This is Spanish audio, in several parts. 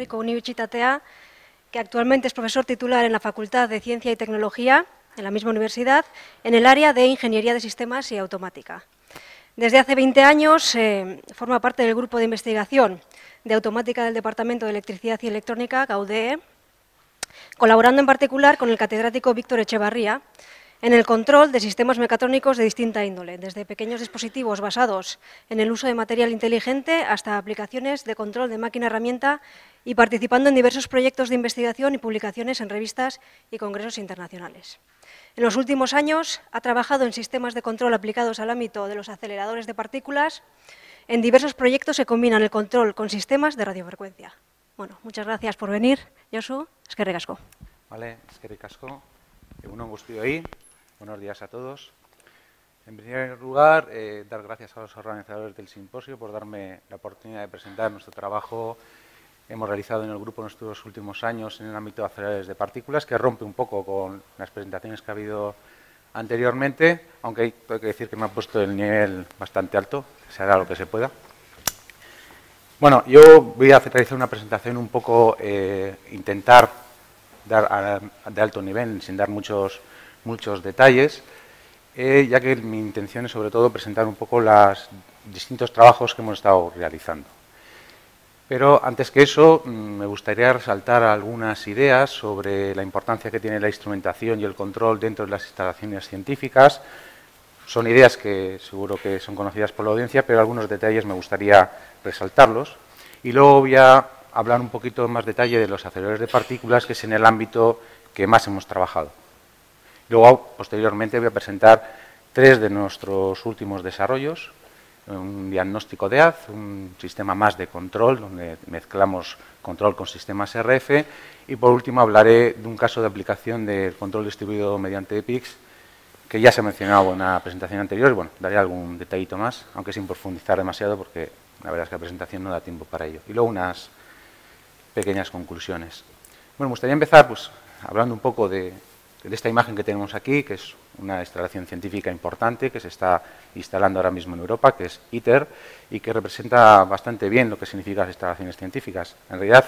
Herriko Unibertsitatea, que actualmente es profesor titular en la Facultad de Ciencia y Tecnología, en la misma universidad, en el área de Ingeniería de Sistemas y Automática. Desde hace 20 años forma parte del grupo de investigación de automática del Departamento de Electricidad y Electrónica, GAUDEE, colaborando en particular con el catedrático Víctor Echevarría en el control de sistemas mecatrónicos de distinta índole, desde pequeños dispositivos basados en el uso de material inteligente hasta aplicaciones de control de máquina-herramienta y participando en diversos proyectos de investigación y publicaciones en revistas y congresos internacionales. En los últimos años ha trabajado en sistemas de control aplicados al ámbito de los aceleradores de partículas. En diversos proyectos se combinan el control con sistemas de radiofrecuencia. Bueno, muchas gracias por venir, Josu. Eskerrik asko. Vale, eskerrik asko. Egunon guztioi. Buenos días a todos. En primer lugar, dar gracias a los organizadores del simposio por darme la oportunidad de presentar nuestro trabajo que hemos realizado en el grupo en estos últimos años en el ámbito de aceleradores de partículas, que rompe un poco con las presentaciones que ha habido anteriormente, aunque tengo que decir que me ha puesto el nivel bastante alto, se hará lo que se pueda. Bueno, yo voy a realizar una presentación un poco, intentar dar de alto nivel, sin dar muchos detalles, ya que mi intención es sobre todo presentar un poco los distintos trabajos que hemos estado realizando. Pero antes que eso, me gustaría resaltar algunas ideas sobre la importancia que tiene la instrumentación y el control dentro de las instalaciones científicas. Son ideas que seguro que son conocidas por la audiencia, pero algunos detalles me gustaría resaltarlos. Y luego voy a hablar un poquito más detalle de los aceleradores de partículas, que es en el ámbito que más hemos trabajado. Luego, posteriormente, voy a presentar 3 de nuestros últimos desarrollos. Un diagnóstico de haz, un sistema más de control, donde mezclamos control con sistemas RF. Y, por último, hablaré de un caso de aplicación del control distribuido mediante PICs, que ya se ha mencionado en una presentación anterior. Y, bueno, daré algún detallito más, aunque sin profundizar demasiado, porque la verdad es que la presentación no da tiempo para ello. Y luego unas pequeñas conclusiones. Bueno, me gustaría empezar pues, hablando un poco de esta imagen que tenemos aquí, que es una instalación científica importante que se está instalando ahora mismo en Europa, que es ITER, y que representa bastante bien lo que significan las instalaciones científicas. En realidad,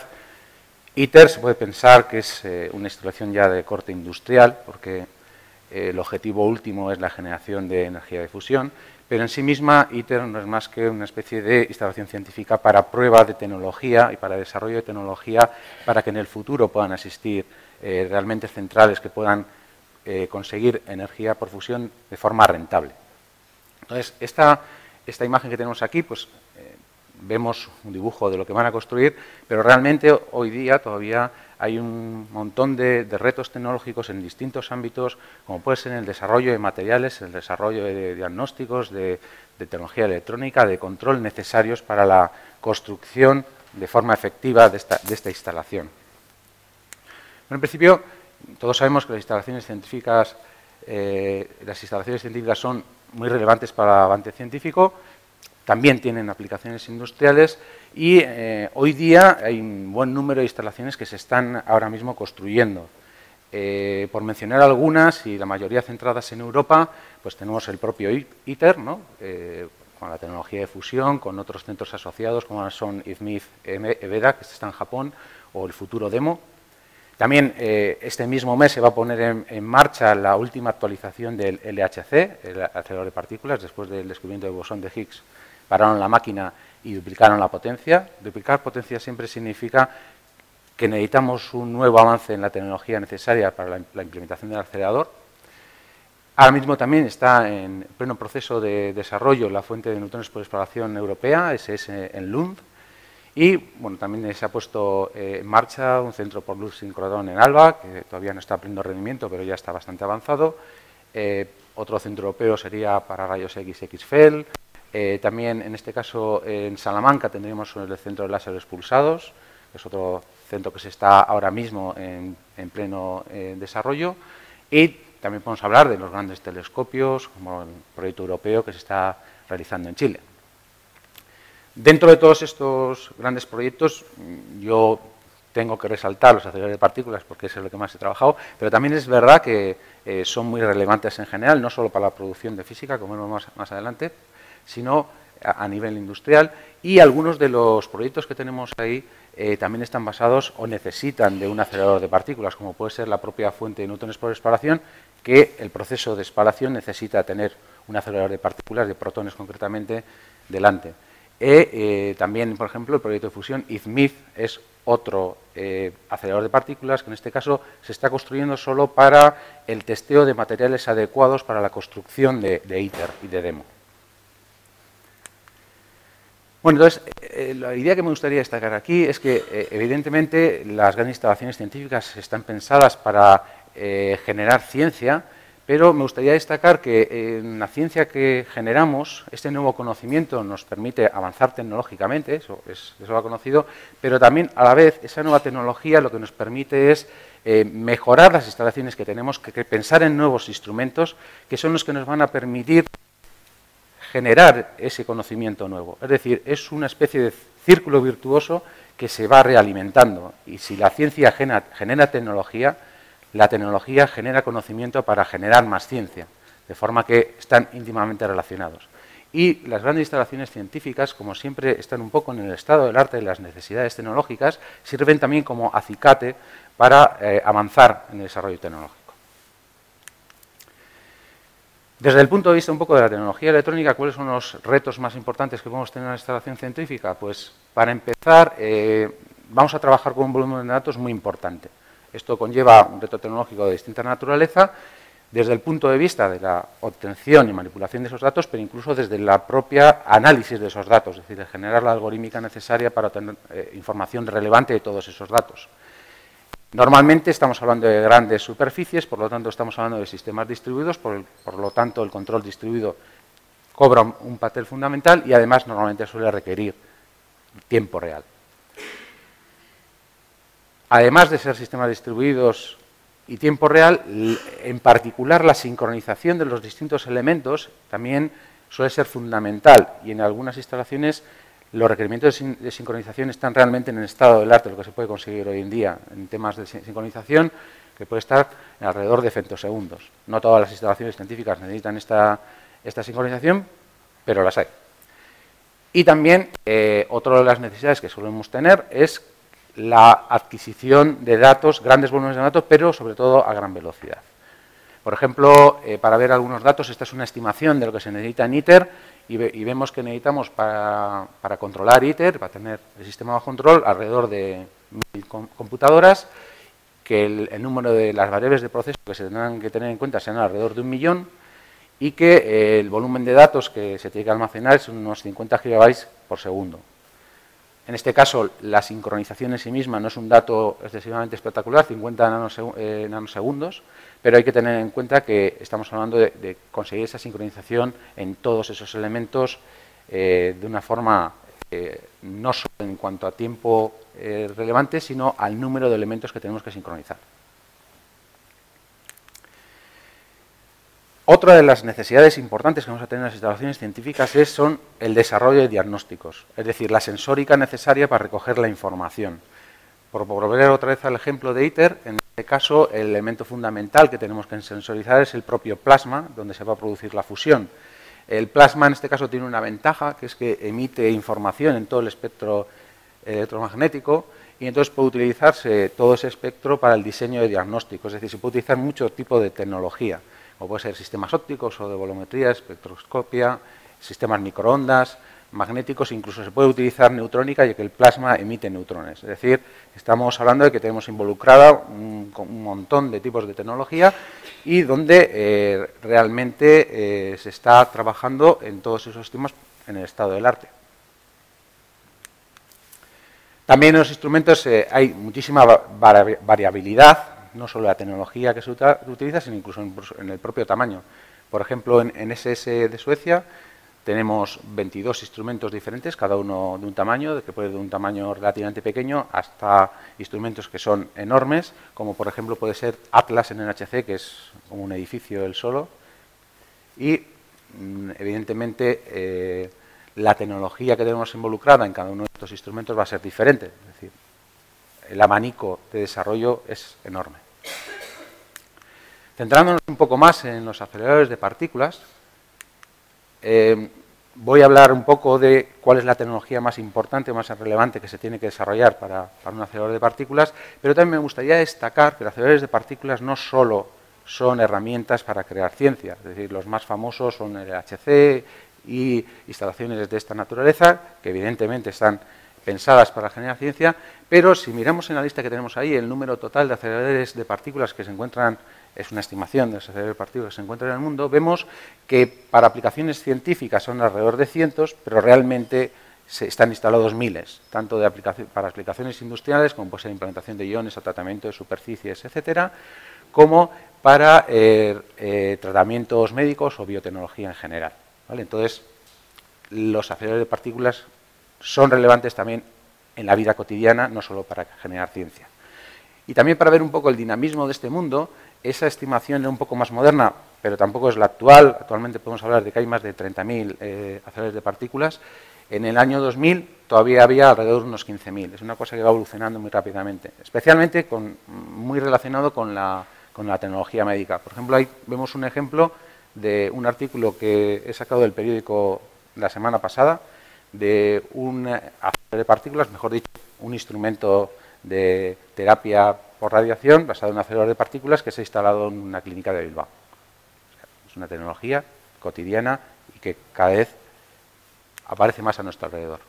ITER se puede pensar que es una instalación ya de corte industrial, porque el objetivo último es la generación de energía de fusión, pero en sí misma ITER no es más que una especie de instalación científica para prueba de tecnología y para desarrollo de tecnología para que en el futuro puedan existir realmente centrales que puedan conseguir energía por fusión de forma rentable. Entonces, esta imagen que tenemos aquí, pues vemos un dibujo de lo que van a construir, pero realmente hoy día todavía hay un montón de retos tecnológicos en distintos ámbitos, como puede ser en el desarrollo de materiales, el desarrollo de diagnósticos, de tecnología electrónica, de control necesarios para la construcción de forma efectiva de esta instalación. Bueno, en principio, todos sabemos que las instalaciones científicas son muy relevantes para el avance científico, también tienen aplicaciones industriales y hoy día hay un buen número de instalaciones que se están ahora mismo construyendo. Por mencionar algunas, y la mayoría centradas en Europa, pues tenemos el propio ITER, ¿no? Con la tecnología de fusión, con otros centros asociados como son IFMIF, EVEDA, que está en Japón, o el futuro DEMO. También este mismo mes se va a poner en marcha la última actualización del LHC, el acelerador de partículas, después del descubrimiento del bosón de Higgs. Pararon la máquina y duplicaron la potencia. Duplicar potencia siempre significa que necesitamos un nuevo avance en la tecnología necesaria para la implementación del acelerador. Ahora mismo también está en pleno proceso de desarrollo la fuente de neutrones por espalación europea, SS en Lund. Y bueno, también se ha puesto en marcha un centro por luz sincrotrón en Alba, que todavía no está a pleno rendimiento, pero ya está bastante avanzado. Otro centro europeo sería para rayos X, XFEL. También, en este caso, en Salamanca tendríamos el centro de láseres pulsados, que es otro centro que se está ahora mismo en pleno desarrollo. Y también podemos hablar de los grandes telescopios, como el proyecto europeo que se está realizando en Chile. Dentro de todos estos grandes proyectos, yo tengo que resaltar los aceleradores de partículas porque es lo que más he trabajado, pero también es verdad que son muy relevantes en general, no solo para la producción de física, como veremos más adelante, sino a nivel industrial. Y algunos de los proyectos que tenemos ahí también están basados o necesitan de un acelerador de partículas, como puede ser la propia fuente de neutrones por espalación, que el proceso de espalación necesita tener un acelerador de partículas, de protones concretamente, delante. También, por ejemplo, el proyecto de fusión IZMIF es otro acelerador de partículas que en este caso se está construyendo solo para el testeo de materiales adecuados para la construcción de ITER y de demo. Bueno, entonces, la idea que me gustaría destacar aquí es que, evidentemente, las grandes instalaciones científicas están pensadas para generar ciencia, pero me gustaría destacar que en la ciencia que generamos, este nuevo conocimiento nos permite avanzar tecnológicamente, eso lo ha conocido, pero también, a la vez, esa nueva tecnología lo que nos permite es mejorar las instalaciones que tenemos, que pensar en nuevos instrumentos, que son los que nos van a permitir generar ese conocimiento nuevo. Es decir, es una especie de círculo virtuoso que se va realimentando. Y si la ciencia genera tecnología, la tecnología genera conocimiento para generar más ciencia, de forma que están íntimamente relacionados. Y las grandes instalaciones científicas, como siempre están un poco en el estado del arte de las necesidades tecnológicas, sirven también como acicate para avanzar en el desarrollo tecnológico. Desde el punto de vista un poco de la tecnología electrónica, ¿cuáles son los retos más importantes que podemos tener en la instalación científica? Pues, para empezar, vamos a trabajar con un volumen de datos muy importante. Esto conlleva un reto tecnológico de distinta naturaleza, desde el punto de vista de la obtención y manipulación de esos datos, pero incluso desde la propia análisis de esos datos, es decir, de generar la algorítmica necesaria para obtener información relevante de todos esos datos. Normalmente estamos hablando de grandes superficies, por lo tanto estamos hablando de sistemas distribuidos, por lo tanto el control distribuido cobra un papel fundamental y además normalmente suele requerir tiempo real. Además de ser sistemas distribuidos y tiempo real, en particular la sincronización de los distintos elementos también suele ser fundamental y en algunas instalaciones los requerimientos de sincronización están realmente en el estado del arte, lo que se puede conseguir hoy en día en temas de sincronización, que puede estar en alrededor de femtosegundos. No todas las instalaciones científicas necesitan esta sincronización, pero las hay. Y también, otra de las necesidades que solemos tener es la adquisición de datos, grandes volúmenes de datos, pero sobre todo a gran velocidad. Por ejemplo, para ver algunos datos, esta es una estimación de lo que se necesita en ITER, y vemos que necesitamos para controlar ITER, para tener el sistema bajo control, alrededor de 1000 computadoras, que el número de las variables de proceso que se tendrán que tener en cuenta sean alrededor de 1 millón, y que el volumen de datos que se tiene que almacenar es unos 50 gigabytes por segundo. En este caso, la sincronización en sí misma no es un dato excesivamente espectacular, 50 nanosegundos, pero hay que tener en cuenta que estamos hablando de conseguir esa sincronización en todos esos elementos de una forma no solo en cuanto a tiempo relevante, sino al número de elementos que tenemos que sincronizar. Otra de las necesidades importantes que vamos a tener en las instalaciones científicas son el desarrollo de diagnósticos, es decir, la sensórica necesaria para recoger la información. Por volver otra vez al ejemplo de ITER, en este caso el elemento fundamental que tenemos que sensorizar es el propio plasma, donde se va a producir la fusión. El plasma en este caso tiene una ventaja, que es que emite información en todo el espectro electromagnético, y entonces puede utilizarse todo ese espectro para el diseño de diagnósticos, es decir, se puede utilizar mucho tipo de tecnología, como puede ser sistemas ópticos o de volumetría, espectroscopia, sistemas microondas, magnéticos, incluso se puede utilizar neutrónica, ya que el plasma emite neutrones. Es decir, estamos hablando de que tenemos involucrada un montón de tipos de tecnología y donde realmente se está trabajando en todos esos temas en el estado del arte. También en los instrumentos hay muchísima variabilidad, no solo la tecnología que se utiliza, sino incluso en el propio tamaño. Por ejemplo, en SS de Suecia tenemos 22 instrumentos diferentes, cada uno de un tamaño, que puede ir de un tamaño relativamente pequeño hasta instrumentos que son enormes, como por ejemplo puede ser Atlas en NHC, que es como un edificio él solo, y evidentemente la tecnología que tenemos involucrada en cada uno de estos instrumentos va a ser diferente, es decir, el abanico de desarrollo es enorme. Centrándonos un poco más en los aceleradores de partículas, voy a hablar un poco de cuál es la tecnología más importante, más relevante que se tiene que desarrollar para un acelerador de partículas, pero también me gustaría destacar que los aceleradores de partículas no solo son herramientas para crear ciencia, es decir, los más famosos son el LHC y instalaciones de esta naturaleza, que evidentemente están pensadas para generar ciencia, pero si miramos en la lista que tenemos ahí, el número total de aceleradores de partículas que se encuentran, es una estimación de los aceleradores de partículas que se encuentran en el mundo, vemos que para aplicaciones científicas son alrededor de cientos, pero realmente están instalados miles, tanto para aplicaciones industriales, como puede ser implementación de iones o tratamiento de superficies, etcétera, como para tratamientos médicos o biotecnología en general, ¿vale? Entonces, los aceleradores de partículas son relevantes también en la vida cotidiana, no solo para generar ciencia. Y también para ver un poco el dinamismo de este mundo, esa estimación es un poco más moderna, pero tampoco es la actual. Actualmente podemos hablar de que hay más de 30.000 aceleradores de partículas. En el año 2000 todavía había alrededor de unos 15.000. Es una cosa que va evolucionando muy rápidamente, especialmente muy relacionado con la tecnología médica. Por ejemplo, ahí vemos un ejemplo de un artículo que he sacado del periódico la semana pasada, de un acelerador de partículas, mejor dicho, un instrumento de terapia por radiación basado en un acelerador de partículas que se ha instalado en una clínica de Bilbao. O sea, es una tecnología cotidiana y que cada vez aparece más a nuestro alrededor.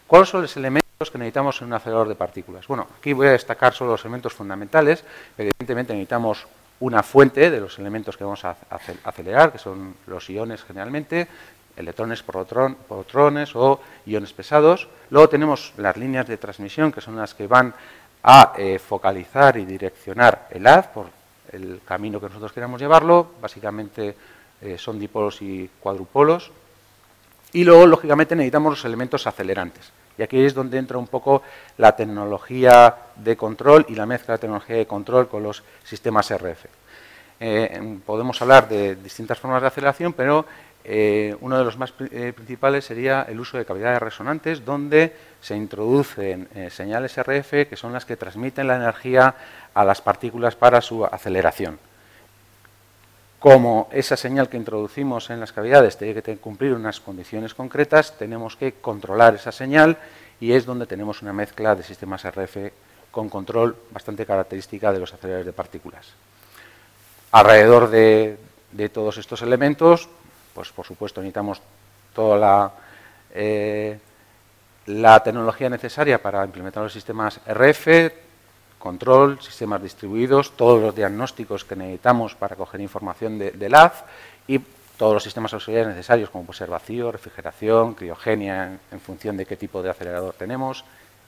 ¿Cuáles son los elementos que necesitamos en un acelerador de partículas? Bueno, aquí voy a destacar solo los elementos fundamentales. Evidentemente necesitamos una fuente de los elementos que vamos a acelerar, que son los iones generalmente, electrones, protones o iones pesados. Luego tenemos las líneas de transmisión, que son las que van a focalizar y direccionar el haz por el camino que nosotros queramos llevarlo. Básicamente son dipolos y cuadrupolos. Y luego, lógicamente, necesitamos los elementos acelerantes. Y aquí es donde entra un poco la tecnología de control y la mezcla de tecnología de control con los sistemas RF. Podemos hablar de distintas formas de aceleración, pero uno de los más principales sería el uso de cavidades resonantes, donde se introducen señales RF, que son las que transmiten la energía a las partículas para su aceleración. Como esa señal que introducimos en las cavidades tiene que cumplir unas condiciones concretas, tenemos que controlar esa señal y es donde tenemos una mezcla de sistemas RF con control bastante característica de los aceleradores de partículas. Alrededor de todos estos elementos, pues por supuesto necesitamos toda la tecnología necesaria para implementar los sistemas RF, control, sistemas distribuidos, todos los diagnósticos que necesitamos para coger información del haz y todos los sistemas auxiliares necesarios, como puede ser vacío, refrigeración, criogenia, en función de qué tipo de acelerador tenemos,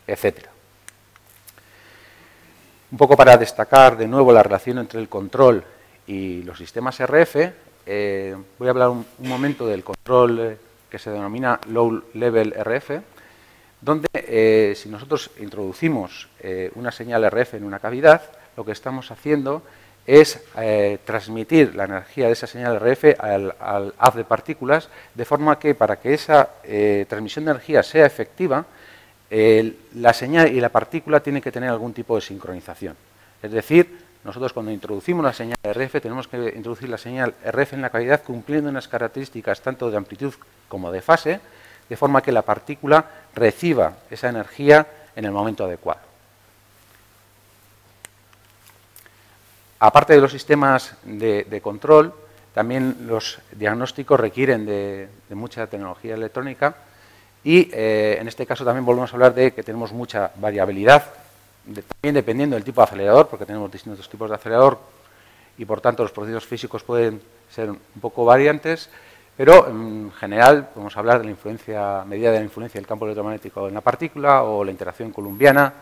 etcétera. Un poco para destacar de nuevo la relación entre el control y los sistemas RF, voy a hablar un momento del control que se denomina Low Level RF, donde si nosotros introducimos una señal RF en una cavidad, lo que estamos haciendo es transmitir la energía de esa señal RF al haz de partículas, de forma que para que esa transmisión de energía sea efectiva, la señal y la partícula tienen que tener algún tipo de sincronización. Es decir, nosotros cuando introducimos la señal RF tenemos que introducir la señal RF en la cavidad cumpliendo unas características tanto de amplitud como de fase, de forma que la partícula reciba esa energía en el momento adecuado. Aparte de los sistemas de control, también los diagnósticos requieren de mucha tecnología electrónica y en este caso también volvemos a hablar de que tenemos mucha variabilidad, también dependiendo del tipo de acelerador, porque tenemos distintos tipos de acelerador y por tanto los procesos físicos pueden ser un poco variantes, pero en general podemos hablar de la influencia, medida de la influencia del campo electromagnético en la partícula o la interacción columbiana,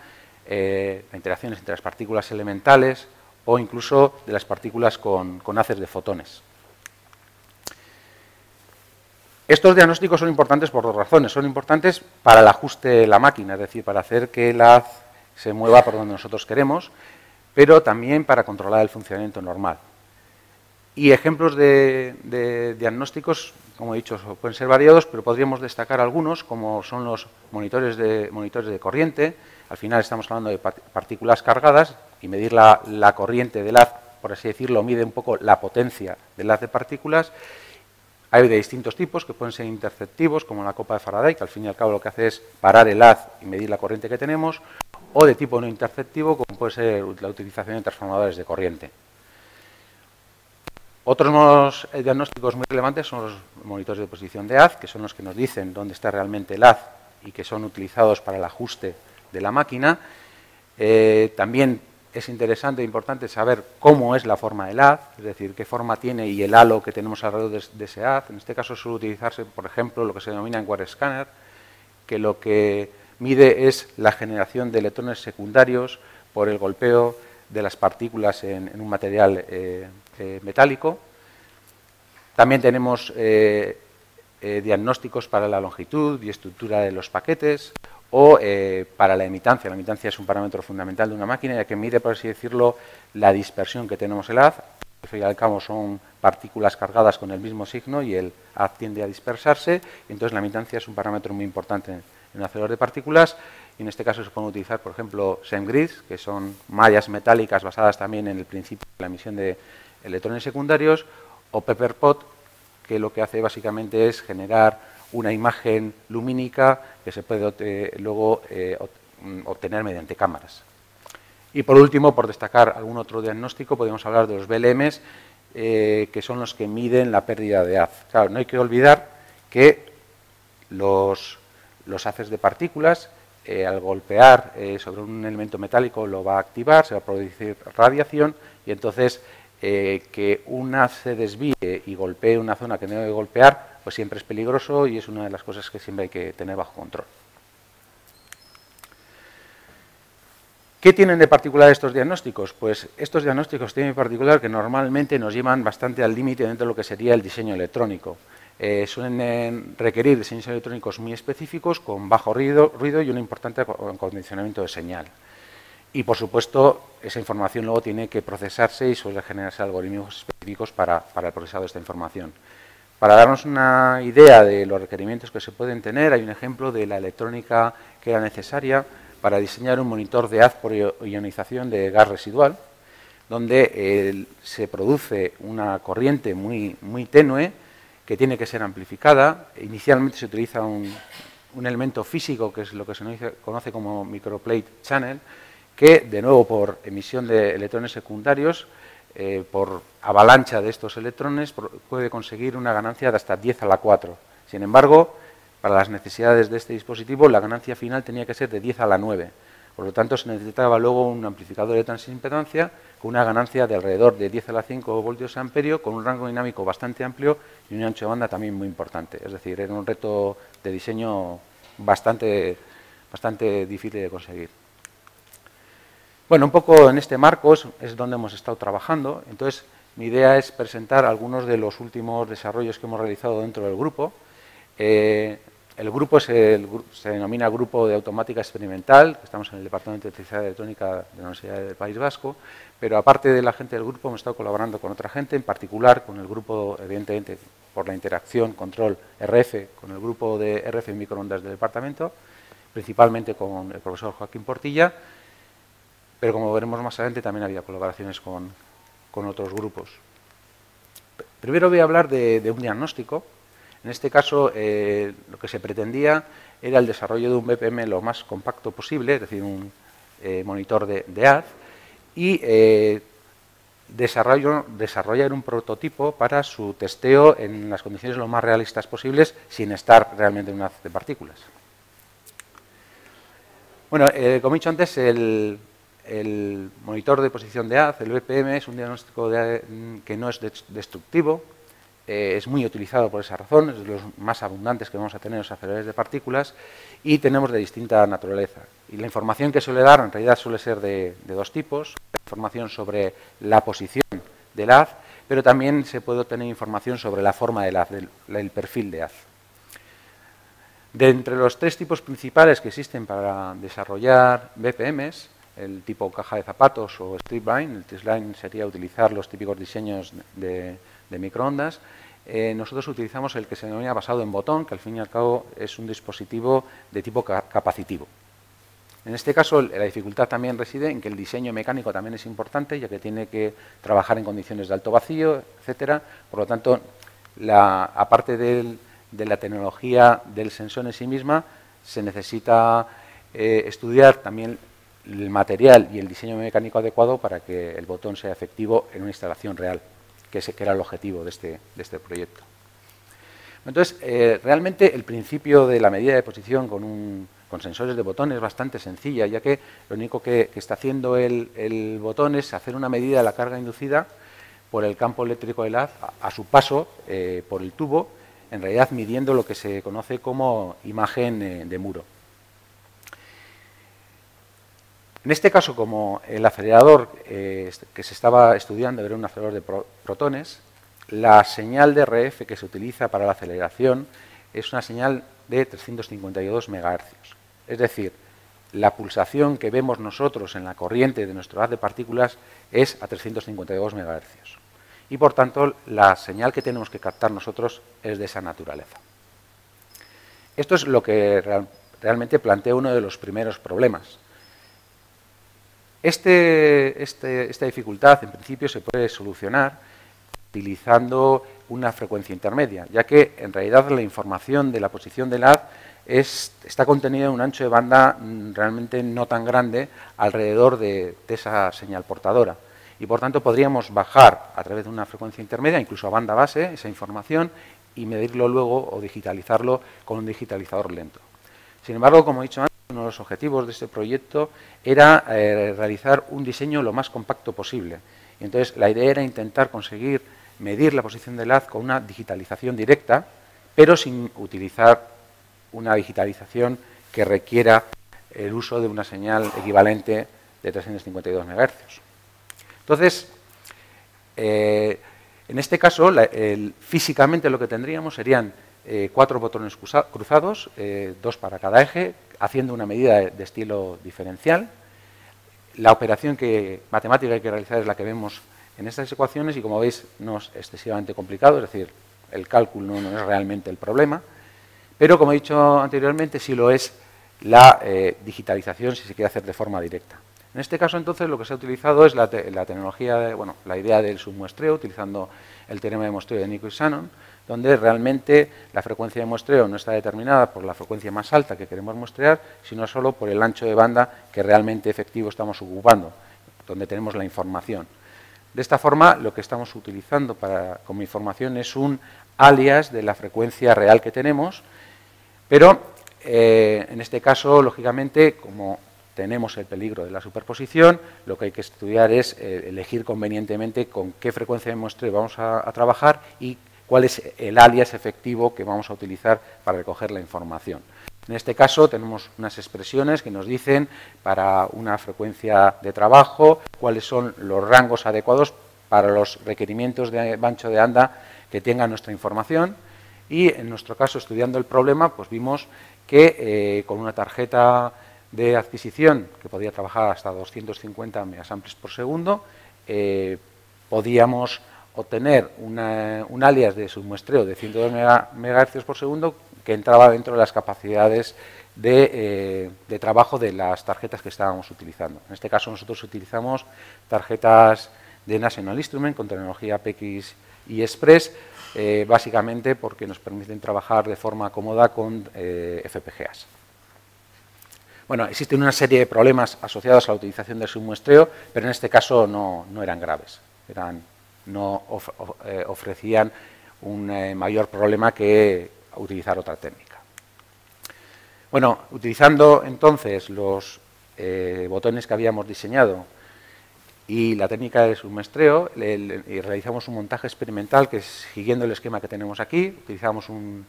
las interacciones entre las partículas elementales o incluso de las partículas con haces de fotones. Estos diagnósticos son importantes por dos razones. Son importantes para el ajuste de la máquina, es decir, para hacer que el haz se mueva por donde nosotros queremos, pero también para controlar el funcionamiento normal. Y ejemplos de diagnósticos, como he dicho, pueden ser variados, pero podríamos destacar algunos, como son los monitores de corriente. Al final estamos hablando de partículas cargadas y medir la corriente del haz, por así decirlo, mide un poco la potencia del haz de partículas. Hay de distintos tipos que pueden ser interceptivos, como la copa de Faraday, que al fin y al cabo lo que hace es parar el haz y medir la corriente que tenemos, o de tipo no interceptivo, como puede ser la utilización de transformadores de corriente. Otros diagnósticos muy relevantes son los monitores de posición de haz, que son los que nos dicen dónde está realmente el haz y que son utilizados para el ajuste de la máquina. También es interesante e importante saber cómo es la forma del haz, es decir, qué forma tiene y el halo que tenemos alrededor de ese haz. En este caso suele utilizarse, por ejemplo, lo que se denomina Enware Scanner, que lo que mide es la generación de electrones secundarios por el golpeo de las partículas en un material metálico. También tenemos diagnósticos para la longitud y estructura de los paquetes o para la emitancia. La emitancia es un parámetro fundamental de una máquina, ya que mide, por así decirlo, la dispersión que tenemos el haz. Al fin y al cabo son partículas cargadas con el mismo signo y el haz tiende a dispersarse. Y entonces la emitancia es un parámetro muy importante en un acelerador de partículas. Y en este caso se pueden utilizar, por ejemplo, SEMGRIDs, que son mallas metálicas basadas también en el principio de la emisión de electrones secundarios, o PepperPot, que lo que hace básicamente es generar una imagen lumínica que se puede luego obtener mediante cámaras. Y por último, por destacar algún otro diagnóstico, podemos hablar de los BLMs, que son los que miden la pérdida de haz. Claro, no hay que olvidar que los haces de partículas, al golpear sobre un elemento metálico lo va a activar, se va a producir radiación y entonces que un haz se desvíe y golpee una zona que no debe golpear, pues siempre es peligroso y es una de las cosas que siempre hay que tener bajo control. ¿Qué tienen de particular estos diagnósticos? Pues estos diagnósticos tienen en particular que normalmente nos llevan bastante al límite dentro de lo que sería el diseño electrónico. Suelen requerir diseños electrónicos muy específicos, con bajo ruido y un importante acondicionamiento de señal. Y, por supuesto, esa información luego tiene que procesarse y suele generarse algoritmos específicos para el procesado de esta información. Para darnos una idea de los requerimientos que se pueden tener, hay un ejemplo de la electrónica que era necesaria para diseñar un monitor de haz por ionización de gas residual, donde se produce una corriente muy tenue que tiene que ser amplificada. Inicialmente se utiliza un elemento físico, que es lo que se conoce como microplate channel, que, de nuevo, por emisión de electrones secundarios, por avalancha de estos electrones, puede conseguir una ganancia de hasta 10 a la 4. Sin embargo, para las necesidades de este dispositivo, la ganancia final tenía que ser de 10 a la 9. Por lo tanto, se necesitaba luego un amplificador de transimpedancia con una ganancia de alrededor de 10 a la 5 voltios amperio, con un rango dinámico bastante amplio y un ancho de banda también muy importante. Es decir, era un reto de diseño bastante difícil de conseguir. Bueno, un poco en este marco es donde hemos estado trabajando. Entonces, mi idea es presentar algunos de los últimos desarrollos que hemos realizado dentro del grupo. El grupo se denomina Grupo de Automática Experimental, estamos en el Departamento de Electricidad y Electrónica de la Universidad del País Vasco, pero aparte de la gente del grupo hemos estado colaborando con otra gente, en particular con el grupo, evidentemente, por la interacción, control RF, con el grupo de RF y microondas del departamento, principalmente con el profesor Joaquín Portilla, pero como veremos más adelante también había colaboraciones con otros grupos. Primero voy a hablar de un diagnóstico. En este caso, lo que se pretendía era el desarrollo de un BPM lo más compacto posible, es decir, un monitor de haz, y desarrollar un prototipo para su testeo en las condiciones lo más realistas posibles, sin estar realmente en un haz de partículas. Bueno, como he dicho antes, el monitor de posición de haz, el BPM, es un diagnóstico que no es destructivo. Es muy utilizado por esa razón, es de los más abundantes que vamos a tener en los aceleradores de partículas y tenemos de distinta naturaleza. Y la información que suele dar en realidad suele ser de dos tipos: información sobre la posición del haz, pero también se puede obtener información sobre la forma del haz, el perfil de haz. De entre los tres tipos principales que existen para desarrollar BPMs, el tipo caja de zapatos o stripline, el stripline sería utilizar los típicos diseños de microondas. Nosotros utilizamos el que se denomina basado en botón, que al fin y al cabo es un dispositivo de tipo capacitivo. En este caso, la dificultad también reside en que el diseño mecánico también es importante, ya que tiene que trabajar en condiciones de alto vacío, etcétera. Por lo tanto, aparte de la tecnología del sensor en sí misma, se necesita estudiar también el material y el diseño mecánico adecuado para que el botón sea efectivo en una instalación real, que era el objetivo de este proyecto. Entonces, realmente el principio de la medida de posición con sensores de botón es bastante sencilla, ya que lo único que está haciendo el botón es hacer una medida de la carga inducida por el campo eléctrico del haz a su paso por el tubo, en realidad midiendo lo que se conoce como imagen de muro. En este caso, como el acelerador que se estaba estudiando era un acelerador de protones, la señal de RF que se utiliza para la aceleración es una señal de 352 MHz. Es decir, la pulsación que vemos nosotros en la corriente de nuestro haz de partículas es a 352 MHz. Y, por tanto, la señal que tenemos que captar nosotros es de esa naturaleza. Esto es lo que realmente plantea uno de los primeros problemas. Esta dificultad, en principio, se puede solucionar utilizando una frecuencia intermedia, ya que, en realidad, la información de la posición del haz está contenida en un ancho de banda realmente no tan grande alrededor de esa señal portadora. Y, por tanto, podríamos bajar a través de una frecuencia intermedia, incluso a banda base, esa información y medirlo luego o digitalizarlo con un digitalizador lento. Sin embargo, como he dicho antes, uno de los objetivos de este proyecto era realizar un diseño lo más compacto posible. Y entonces, la idea era intentar conseguir medir la posición del haz con una digitalización directa, pero sin utilizar una digitalización que requiera el uso de una señal equivalente de 352 MHz. Entonces, en este caso, físicamente lo que tendríamos serían 4 botones cruzados, 2 para cada eje, haciendo una medida de estilo diferencial. La operación matemática que hay que realizar es la que vemos en estas ecuaciones y, como veis, no es excesivamente complicado, es decir, el cálculo no es realmente el problema, pero, como he dicho anteriormente, sí lo es la digitalización si se quiere hacer de forma directa. En este caso, entonces, lo que se ha utilizado es la tecnología, la idea del submuestreo, utilizando el teorema de muestreo de Nico y Shannon, donde realmente la frecuencia de muestreo no está determinada por la frecuencia más alta que queremos muestrear, sino solo por el ancho de banda que realmente efectivo estamos ocupando, donde tenemos la información. De esta forma, lo que estamos utilizando como información es un alias de la frecuencia real que tenemos, pero en este caso, lógicamente, como tenemos el peligro de la superposición, lo que hay que estudiar es elegir convenientemente con qué frecuencia de muestreo vamos a trabajar y cuál es el alias efectivo que vamos a utilizar para recoger la información. En este caso tenemos unas expresiones que nos dicen para una frecuencia de trabajo cuáles son los rangos adecuados para los requerimientos de ancho de banda que tenga nuestra información y, en nuestro caso, estudiando el problema, pues vimos que con una tarjeta de adquisición que podía trabajar hasta 250 megasamples por segundo, podíamos obtener un alias de submuestreo de 102 MHz por segundo que entraba dentro de las capacidades de trabajo de las tarjetas que estábamos utilizando. En este caso, nosotros utilizamos tarjetas de National Instrument con tecnología PX y Express, básicamente porque nos permiten trabajar de forma cómoda con FPGAs. Bueno, existen una serie de problemas asociados a la utilización del submuestreo, pero en este caso no eran graves. No ofrecían un mayor problema que utilizar otra técnica. Bueno, utilizando entonces los botones que habíamos diseñado y la técnica de submuestreo, realizamos un montaje experimental que es siguiendo el esquema que tenemos aquí. Utilizamos un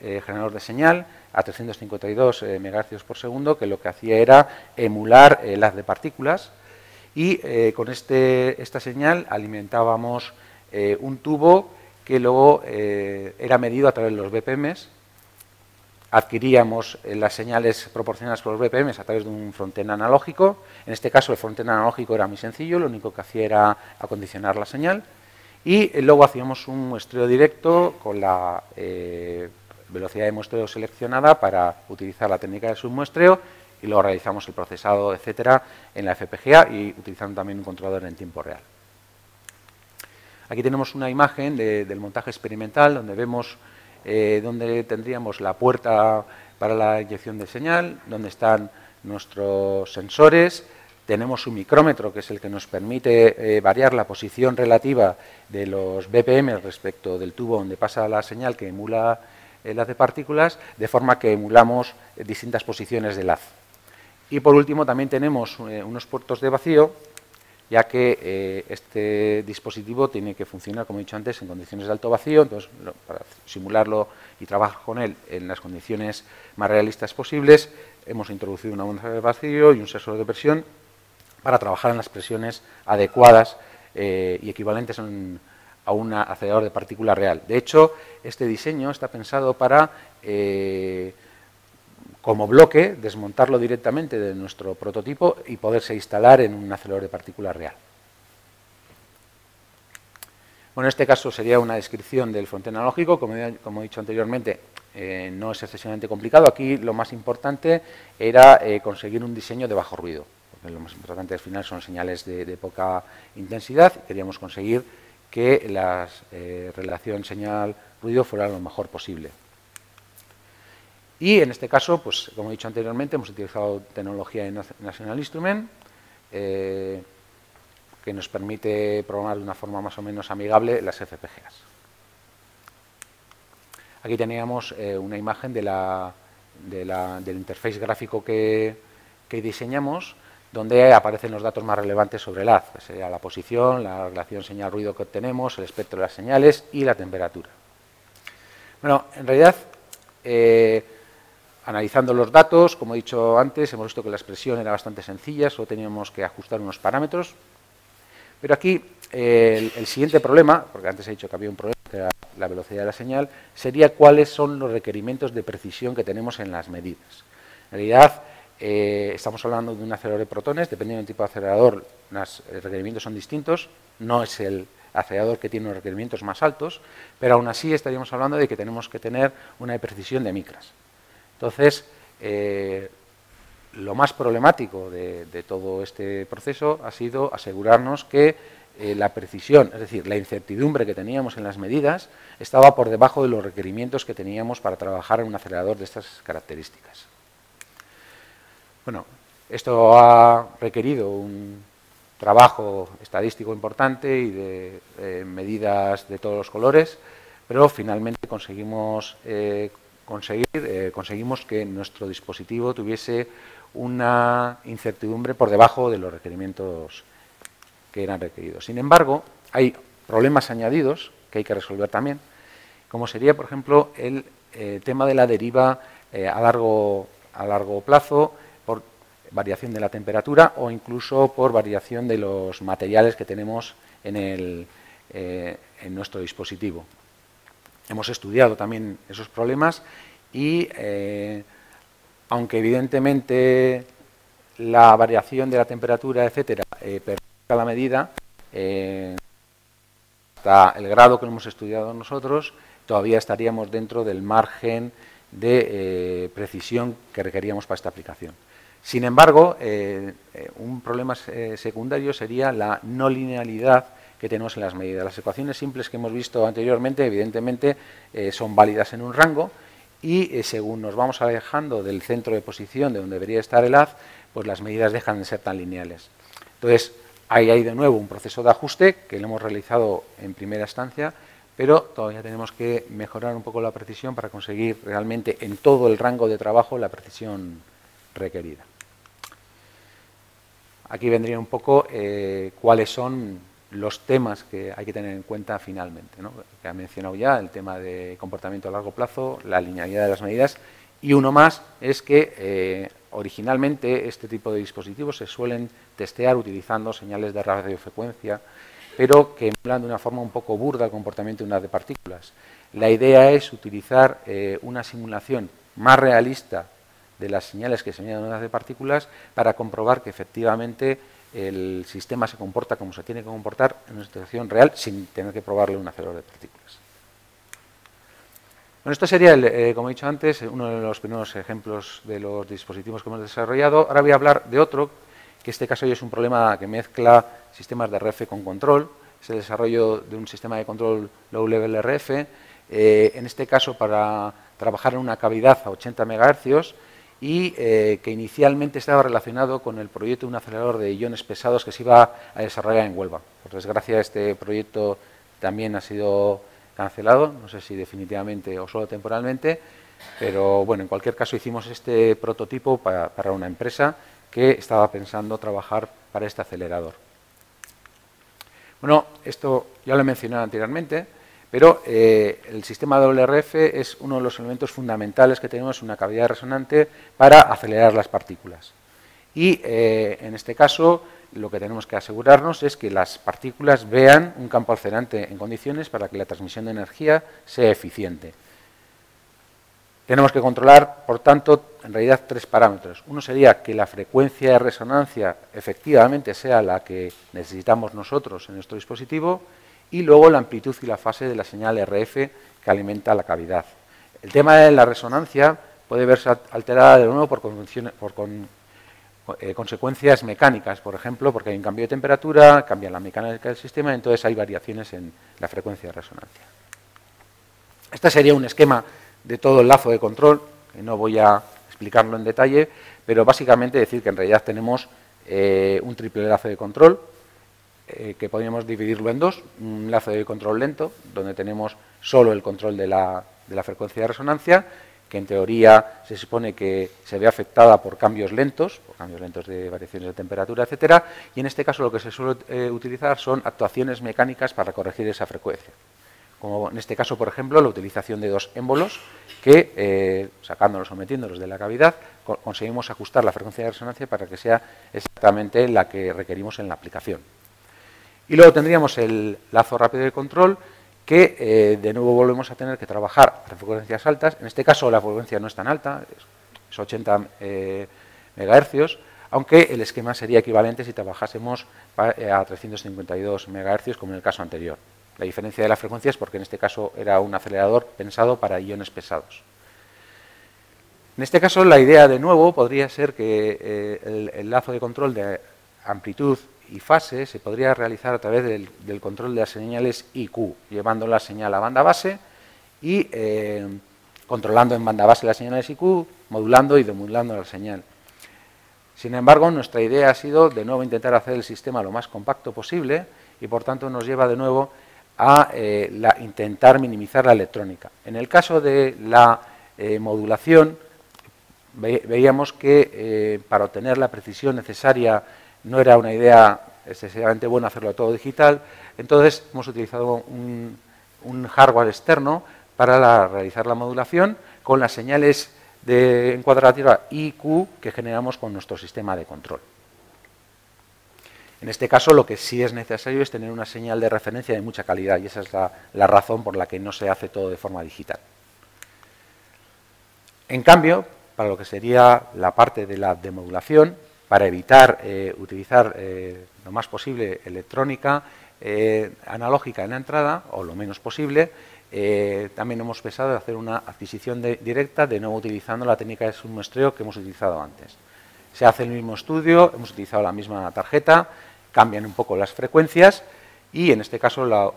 generador de señal a 352 MHz por segundo, que lo que hacía era emular el haz de partículas, y con esta señal alimentábamos un tubo que luego era medido a través de los BPMs. Adquiríamos las señales proporcionadas por los BPMs a través de un frontend analógico. En este caso, el frontend analógico era muy sencillo, lo único que hacía era acondicionar la señal, y luego hacíamos un muestreo directo con la velocidad de muestreo seleccionada para utilizar la técnica de submuestreo, y luego realizamos el procesado, etcétera, en la FPGA y utilizando también un controlador en tiempo real. Aquí tenemos una imagen del montaje experimental donde vemos donde tendríamos la puerta para la inyección de señal, donde están nuestros sensores. Tenemos un micrómetro, que es el que nos permite variar la posición relativa de los BPM respecto del tubo donde pasa la señal que emula el haz de partículas, de forma que emulamos distintas posiciones del haz. Y por último también tenemos unos puertos de vacío, ya que este dispositivo tiene que funcionar, como he dicho antes, en condiciones de alto vacío. Entonces, para simularlo y trabajar con él en las condiciones más realistas posibles, hemos introducido una bomba de vacío y un sensor de presión para trabajar en las presiones adecuadas y equivalentes a un acelerador de partícula real. De hecho, este diseño está pensado para, como bloque, desmontarlo directamente de nuestro prototipo y poderse instalar en un acelerador de partícula real. Bueno, en este caso sería una descripción del frontend analógico. Como he dicho anteriormente, no es excesivamente complicado. Aquí lo más importante era conseguir un diseño de bajo ruido, porque lo más importante al final son señales de poca intensidad. Queríamos conseguir que la relación señal-ruido fuera lo mejor posible. Y en este caso, pues como he dicho anteriormente, hemos utilizado tecnología de National Instrument, que nos permite programar de una forma más o menos amigable las FPGAs. Aquí teníamos una imagen del interface gráfico que diseñamos, donde aparecen los datos más relevantes sobre el haz, que sería la posición, la relación señal-ruido que obtenemos, el espectro de las señales y la temperatura. Bueno, en realidad, analizando los datos, como he dicho antes, hemos visto que la expresión era bastante sencilla, solo teníamos que ajustar unos parámetros. Pero aquí el siguiente problema, porque antes he dicho que había un problema, que era la velocidad de la señal, sería cuáles son los requerimientos de precisión que tenemos en las medidas. En realidad, estamos hablando de un acelerador de protones, dependiendo del tipo de acelerador, los requerimientos son distintos, no es el acelerador que tiene los requerimientos más altos, pero aún así estaríamos hablando de que tenemos que tener una precisión de micras. Entonces, lo más problemático de todo este proceso ha sido asegurarnos que la precisión, es decir, la incertidumbre que teníamos en las medidas, estaba por debajo de los requerimientos que teníamos para trabajar en un acelerador de estas características. Bueno, esto ha requerido un trabajo estadístico importante y de medidas de todos los colores, pero finalmente conseguimos que nuestro dispositivo tuviese una incertidumbre por debajo de los requerimientos que eran requeridos. Sin embargo, hay problemas añadidos que hay que resolver también, como sería, por ejemplo, el tema de la deriva a largo plazo por variación de la temperatura o incluso por variación de los materiales que tenemos en nuestro dispositivo. Hemos estudiado también esos problemas y, aunque evidentemente la variación de la temperatura, etcétera, perjudica la medida, hasta el grado que lo hemos estudiado nosotros, todavía estaríamos dentro del margen de precisión que requeríamos para esta aplicación. Sin embargo, un problema secundario sería la no linealidad que tenemos en las medidas. Las ecuaciones simples que hemos visto anteriormente, evidentemente, son válidas en un rango y según nos vamos alejando del centro de posición de donde debería estar el haz, pues las medidas dejan de ser tan lineales. Entonces, ahí hay de nuevo un proceso de ajuste que lo hemos realizado en primera instancia, pero todavía tenemos que mejorar un poco la precisión para conseguir realmente en todo el rango de trabajo la precisión requerida. Aquí vendría un poco cuáles son los temas que hay que tener en cuenta finalmente, ¿no? Que ha mencionado ya, el tema de comportamiento a largo plazo, la linealidad de las medidas, y uno más es que originalmente este tipo de dispositivos se suelen testear utilizando señales de radiofrecuencia, pero que emulan de una forma un poco burda el comportamiento de un haz de partículas. La idea es utilizar una simulación más realista de las señales que se envían en un haz de partículas para comprobar que efectivamente el sistema se comporta como se tiene que comportar en una situación real sin tener que probarle un acelerador de partículas. Bueno, esto sería, como he dicho antes, uno de los primeros ejemplos de los dispositivos que hemos desarrollado. Ahora voy a hablar de otro, que en este caso ya es un problema que mezcla sistemas de RF con control, es el desarrollo de un sistema de control Low Level RF, en este caso para trabajar en una cavidad a 80 MHz y que inicialmente estaba relacionado con el proyecto de un acelerador de iones pesados que se iba a desarrollar en Huelva. Por desgracia, este proyecto también ha sido cancelado, no sé si definitivamente o solo temporalmente, pero bueno, en cualquier caso hicimos este prototipo para una empresa que estaba pensando trabajar para este acelerador. Bueno, esto ya lo he mencionado anteriormente, pero el sistema WRF es uno de los elementos fundamentales que tenemos en una cavidad resonante para acelerar las partículas. Y en este caso, lo que tenemos que asegurarnos es que las partículas vean un campo alcerante en condiciones para que la transmisión de energía sea eficiente. Tenemos que controlar, por tanto, en realidad 3 parámetros. Uno sería que la frecuencia de resonancia efectivamente sea la que necesitamos nosotros en nuestro dispositivo y luego la amplitud y la fase de la señal RF que alimenta la cavidad. El tema de la resonancia puede verse alterada de nuevo por consecuencias mecánicas, por ejemplo, porque hay un cambio de temperatura, cambia la mecánica del sistema, entonces hay variaciones en la frecuencia de resonancia. Este sería un esquema de todo el lazo de control, que no voy a explicarlo en detalle, pero básicamente decir que en realidad tenemos un triple lazo de control, que podríamos dividirlo en dos: un lazo de control lento, donde tenemos solo el control de la frecuencia de resonancia, que en teoría se supone que se ve afectada por cambios lentos de variaciones de temperatura, etcétera, y en este caso lo que se suele utilizar son actuaciones mecánicas para corregir esa frecuencia. Como en este caso, por ejemplo, la utilización de 2 émbolos que, sacándolos o metiéndolos de la cavidad, conseguimos ajustar la frecuencia de resonancia para que sea exactamente la que requerimos en la aplicación. Y luego tendríamos el lazo rápido de control, que de nuevo volvemos a tener que trabajar a frecuencias altas. En este caso la frecuencia no es tan alta, es 80 MHz, aunque el esquema sería equivalente si trabajásemos a 352 MHz como en el caso anterior. La diferencia de la frecuencia es porque en este caso era un acelerador pensado para iones pesados. En este caso la idea de nuevo podría ser que el lazo de control de amplitud y fase se podría realizar a través del control de las señales IQ, llevando la señal a banda base y controlando en banda base las señales IQ, modulando y demodulando la señal. Sin embargo, nuestra idea ha sido de nuevo intentar hacer el sistema lo más compacto posible y por tanto nos lleva de nuevo a intentar minimizar la electrónica. En el caso de la modulación, veíamos que para obtener la precisión necesaria no era una idea excesivamente buena hacerlo todo digital, entonces hemos utilizado un hardware externo para realizar la modulación con las señales de encuadratura IQ que generamos con nuestro sistema de control. En este caso lo que sí es necesario es tener una señal de referencia de mucha calidad y esa es la razón por la que no se hace todo de forma digital. En cambio, para lo que sería la parte de la demodulación, para evitar utilizar lo más posible electrónica analógica en la entrada, o lo menos posible, también hemos pensado en hacer una adquisición directa, de nuevo utilizando la técnica de submuestreo que hemos utilizado antes. Se hace el mismo estudio, hemos utilizado la misma tarjeta, cambian un poco las frecuencias y en este caso la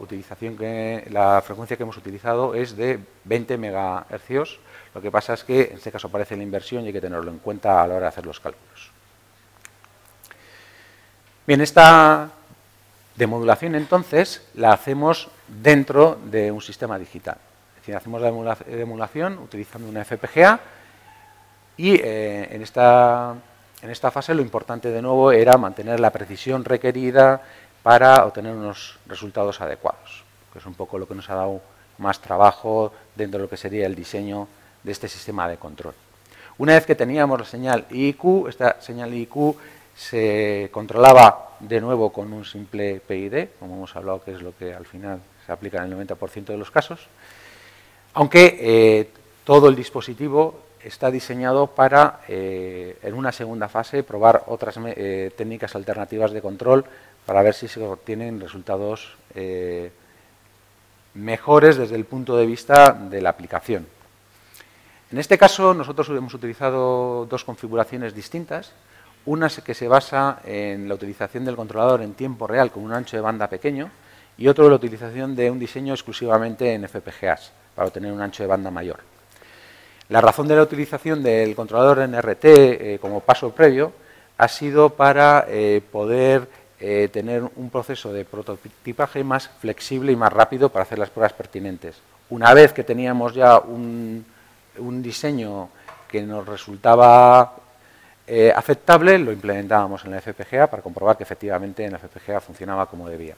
frecuencia que hemos utilizado es de 20 MHz. Lo que pasa es que en este caso aparece la inversión y hay que tenerlo en cuenta a la hora de hacer los cálculos. Bien, esta demodulación entonces la hacemos dentro de un sistema digital. Es decir, hacemos la demodulación utilizando una FPGA y en esta fase lo importante de nuevo era mantener la precisión requerida para obtener unos resultados adecuados, que es un poco lo que nos ha dado más trabajo dentro de lo que sería el diseño de este sistema de control. Una vez que teníamos la señal IQ, esta señal IQ se controlaba de nuevo con un simple PID, como hemos hablado, que es lo que al final se aplica en el 90% de los casos, aunque todo el dispositivo está diseñado para, en una segunda fase, probar otras técnicas alternativas de control para ver si se obtienen resultados mejores desde el punto de vista de la aplicación. En este caso, nosotros hemos utilizado dos configuraciones distintas. Una que se basa en la utilización del controlador en tiempo real con un ancho de banda pequeño y otro la utilización de un diseño exclusivamente en FPGAs, para obtener un ancho de banda mayor. La razón de la utilización del controlador NRT como paso previo ha sido para poder tener un proceso de prototipaje más flexible y más rápido para hacer las pruebas pertinentes. Una vez que teníamos ya un diseño que nos resultaba aceptable, lo implementábamos en la FPGA para comprobar que efectivamente en la FPGA funcionaba como debía.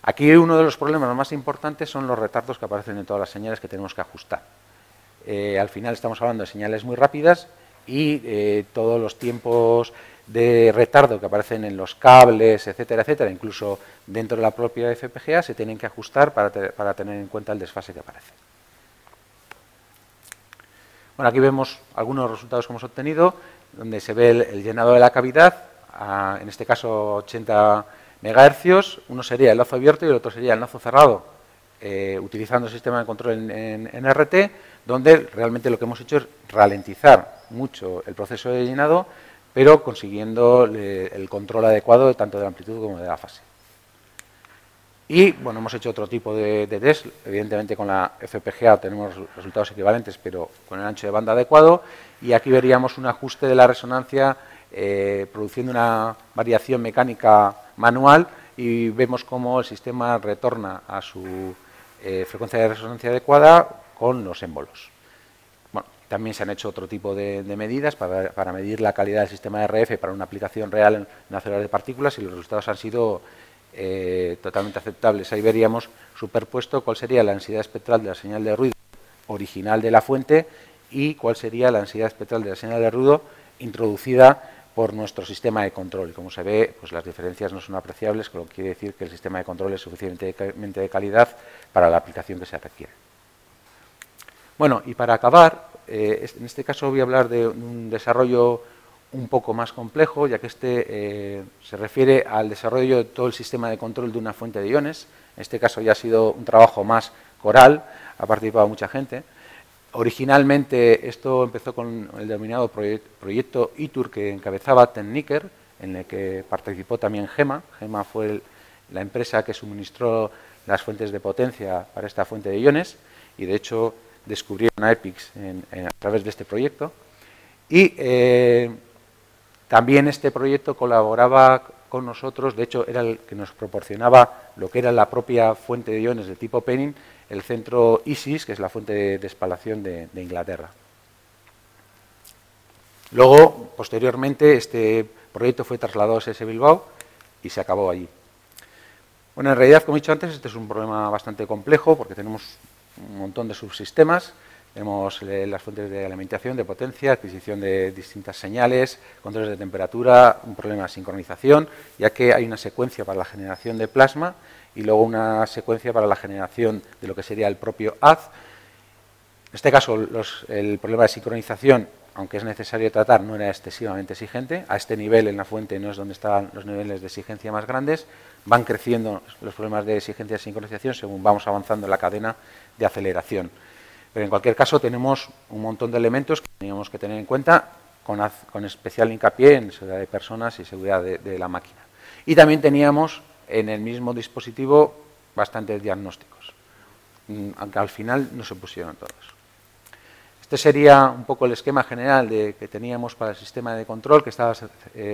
Aquí uno de los problemas más importantes son los retardos que aparecen en todas las señales que tenemos que ajustar. Al final estamos hablando de señales muy rápidas y todos los tiempos de retardo que aparecen en los cables, etcétera, etcétera, incluso dentro de la propia FPGA, se tienen que ajustar para tener en cuenta el desfase que aparece. Bueno, aquí vemos algunos resultados que hemos obtenido, donde se ve el llenado de la cavidad, en este caso 80 MHz, uno sería el lazo abierto y el otro sería el lazo cerrado, utilizando el sistema de control en RT, donde realmente lo que hemos hecho es ralentizar mucho el proceso de llenado, pero consiguiendo el control adecuado tanto de la amplitud como de la fase. Y bueno, hemos hecho otro tipo de test, evidentemente con la FPGA tenemos resultados equivalentes, pero con el ancho de banda adecuado, y aquí veríamos un ajuste de la resonancia produciendo una variación mecánica manual, y vemos cómo el sistema retorna a su frecuencia de resonancia adecuada con los émbolos. Bueno, también se han hecho otro tipo de medidas para medir la calidad del sistema de RF para una aplicación real en una acelerador de partículas, y los resultados han sido totalmente aceptables. Ahí veríamos superpuesto cuál sería la densidad espectral de la señal de ruido original de la fuente y cuál sería la densidad espectral de la señal de ruido introducida por nuestro sistema de control. Como se ve, pues las diferencias no son apreciables, lo que quiere decir que el sistema de control es suficientemente de calidad para la aplicación que se requiere. Bueno, y para acabar, en este caso voy a hablar de un desarrollo un poco más complejo, ya que se refiere al desarrollo de todo el sistema de control de una fuente de iones. En este caso ya ha sido un trabajo más coral, ha participado mucha gente. Originalmente esto empezó con el denominado proyecto ITUR que encabezaba Techniker, en el que participó también GEMA. GEMA fue la empresa que suministró las fuentes de potencia para esta fuente de iones, y de hecho descubrieron a EPIX a través de este proyecto. Y también este proyecto colaboraba con nosotros, de hecho era el que nos proporcionaba lo que era la propia fuente de iones de tipo Penning, el centro ISIS, que es la fuente de espalación de Inglaterra. Luego, posteriormente, este proyecto fue trasladado a SS Bilbao y se acabó allí. Bueno, en realidad, como he dicho antes, este es un problema bastante complejo porque tenemos un montón de subsistemas. Tenemos las fuentes de alimentación, de potencia, adquisición de distintas señales, controles de temperatura, un problema de sincronización, ya que hay una secuencia para la generación de plasma y luego una secuencia para la generación de lo que sería el propio haz. En este caso, el problema de sincronización, aunque es necesario tratar, no era excesivamente exigente. A este nivel en la fuente no es donde están los niveles de exigencia más grandes. Van creciendo los problemas de exigencia y sincronización según vamos avanzando en la cadena de aceleración. Pero en cualquier caso tenemos un montón de elementos que teníamos que tener en cuenta con especial hincapié en seguridad de personas y seguridad de la máquina. Y también teníamos en el mismo dispositivo bastantes diagnósticos, aunque al final no se pusieron todos. Este sería un poco el esquema general que teníamos para el sistema de control, que estaba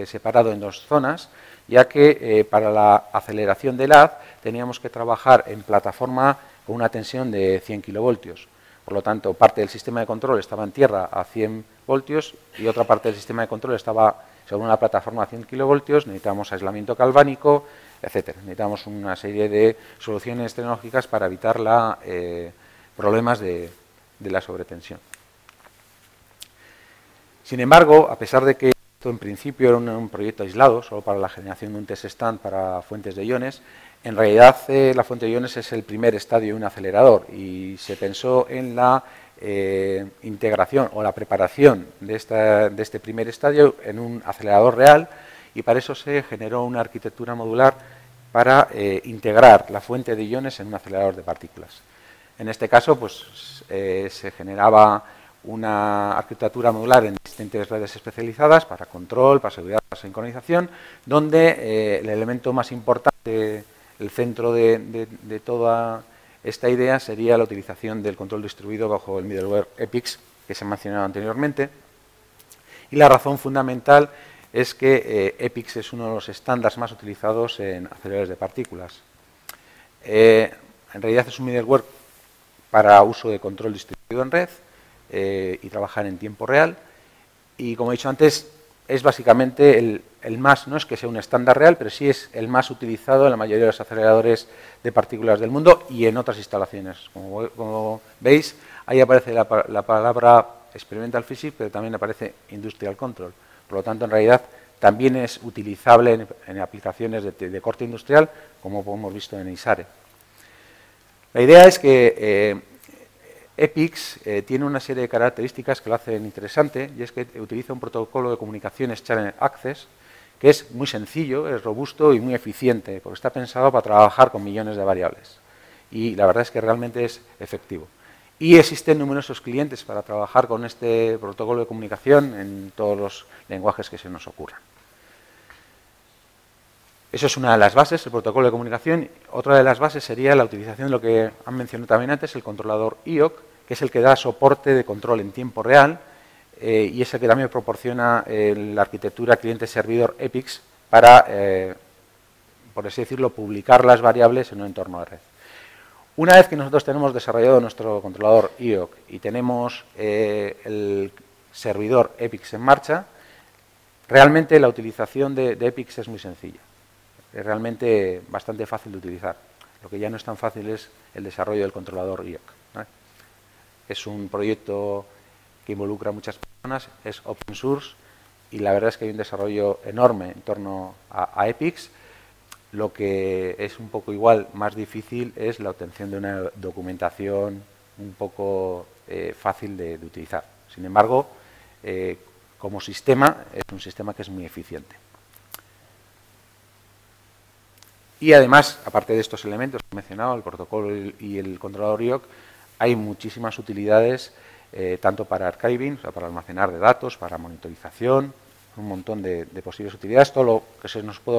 separado en dos zonas, ya que para la aceleración del haz teníamos que trabajar en plataforma con una tensión de 100 kilovoltios. Por lo tanto, parte del sistema de control estaba en tierra a 100 voltios y otra parte del sistema de control estaba sobre una plataforma a 100 kilovoltios. Necesitamos aislamiento galvánico, etcétera. Necesitamos una serie de soluciones tecnológicas para evitar problemas de la sobretensión. Sin embargo, a pesar de que esto en principio era un proyecto aislado, solo para la generación de un test stand para fuentes de iones, en realidad la fuente de iones es el primer estadio de un acelerador y se pensó en la integración o la preparación de este primer estadio en un acelerador real, y para eso se generó una arquitectura modular para integrar la fuente de iones en un acelerador de partículas. En este caso, pues se generaba una arquitectura modular en distintas redes especializadas para control, para seguridad, para sincronización, donde el elemento más importante el centro de toda esta idea sería la utilización del control distribuido bajo el middleware EPIX, que se ha mencionado anteriormente. Y la razón fundamental es que EPIX es uno de los estándares más utilizados en aceleradores de partículas. En realidad es un middleware para uso de control distribuido en red y trabajar en tiempo real. Y como he dicho antes, es básicamente el más, no es que sea un estándar real, pero sí es el más utilizado en la mayoría de los aceleradores de partículas del mundo y en otras instalaciones. Como veis, ahí aparece la palabra Experimental Physics, pero también aparece Industrial Control. Por lo tanto, en realidad, también es utilizable en aplicaciones de corte industrial, como hemos visto en ISARE. La idea es que EPIX tiene una serie de características que lo hacen interesante, y es que utiliza un protocolo de comunicaciones Channel Access, que es muy sencillo, es robusto y muy eficiente, porque está pensado para trabajar con millones de variables. Y la verdad es que realmente es efectivo. Y existen numerosos clientes para trabajar con este protocolo de comunicación en todos los lenguajes que se nos ocurran. Eso es una de las bases, el protocolo de comunicación. Otra de las bases sería la utilización de lo que han mencionado también antes, el controlador IOC, que es el que da soporte de control en tiempo real y es el que también proporciona la arquitectura cliente-servidor EPIX para, por así decirlo, publicar las variables en un entorno de red. Una vez que nosotros tenemos desarrollado nuestro controlador IOC y tenemos el servidor EPIX en marcha, realmente la utilización de EPIX es muy sencilla. Es realmente bastante fácil de utilizar. Lo que ya no es tan fácil es el desarrollo del controlador IOC, ¿no? Es un proyecto que involucra a muchas personas, es open source y la verdad es que hay un desarrollo enorme en torno a EPIX. Lo que es un poco igual más difícil es la obtención de una documentación un poco fácil de utilizar. Sin embargo, como sistema, es un sistema que es muy eficiente. Y además, aparte de estos elementos que he mencionado, el protocolo y el controlador IOC, hay muchísimas utilidades, tanto para archiving, o sea, para almacenar de datos, para monitorización, un montón de posibles utilidades, todo lo que se nos puede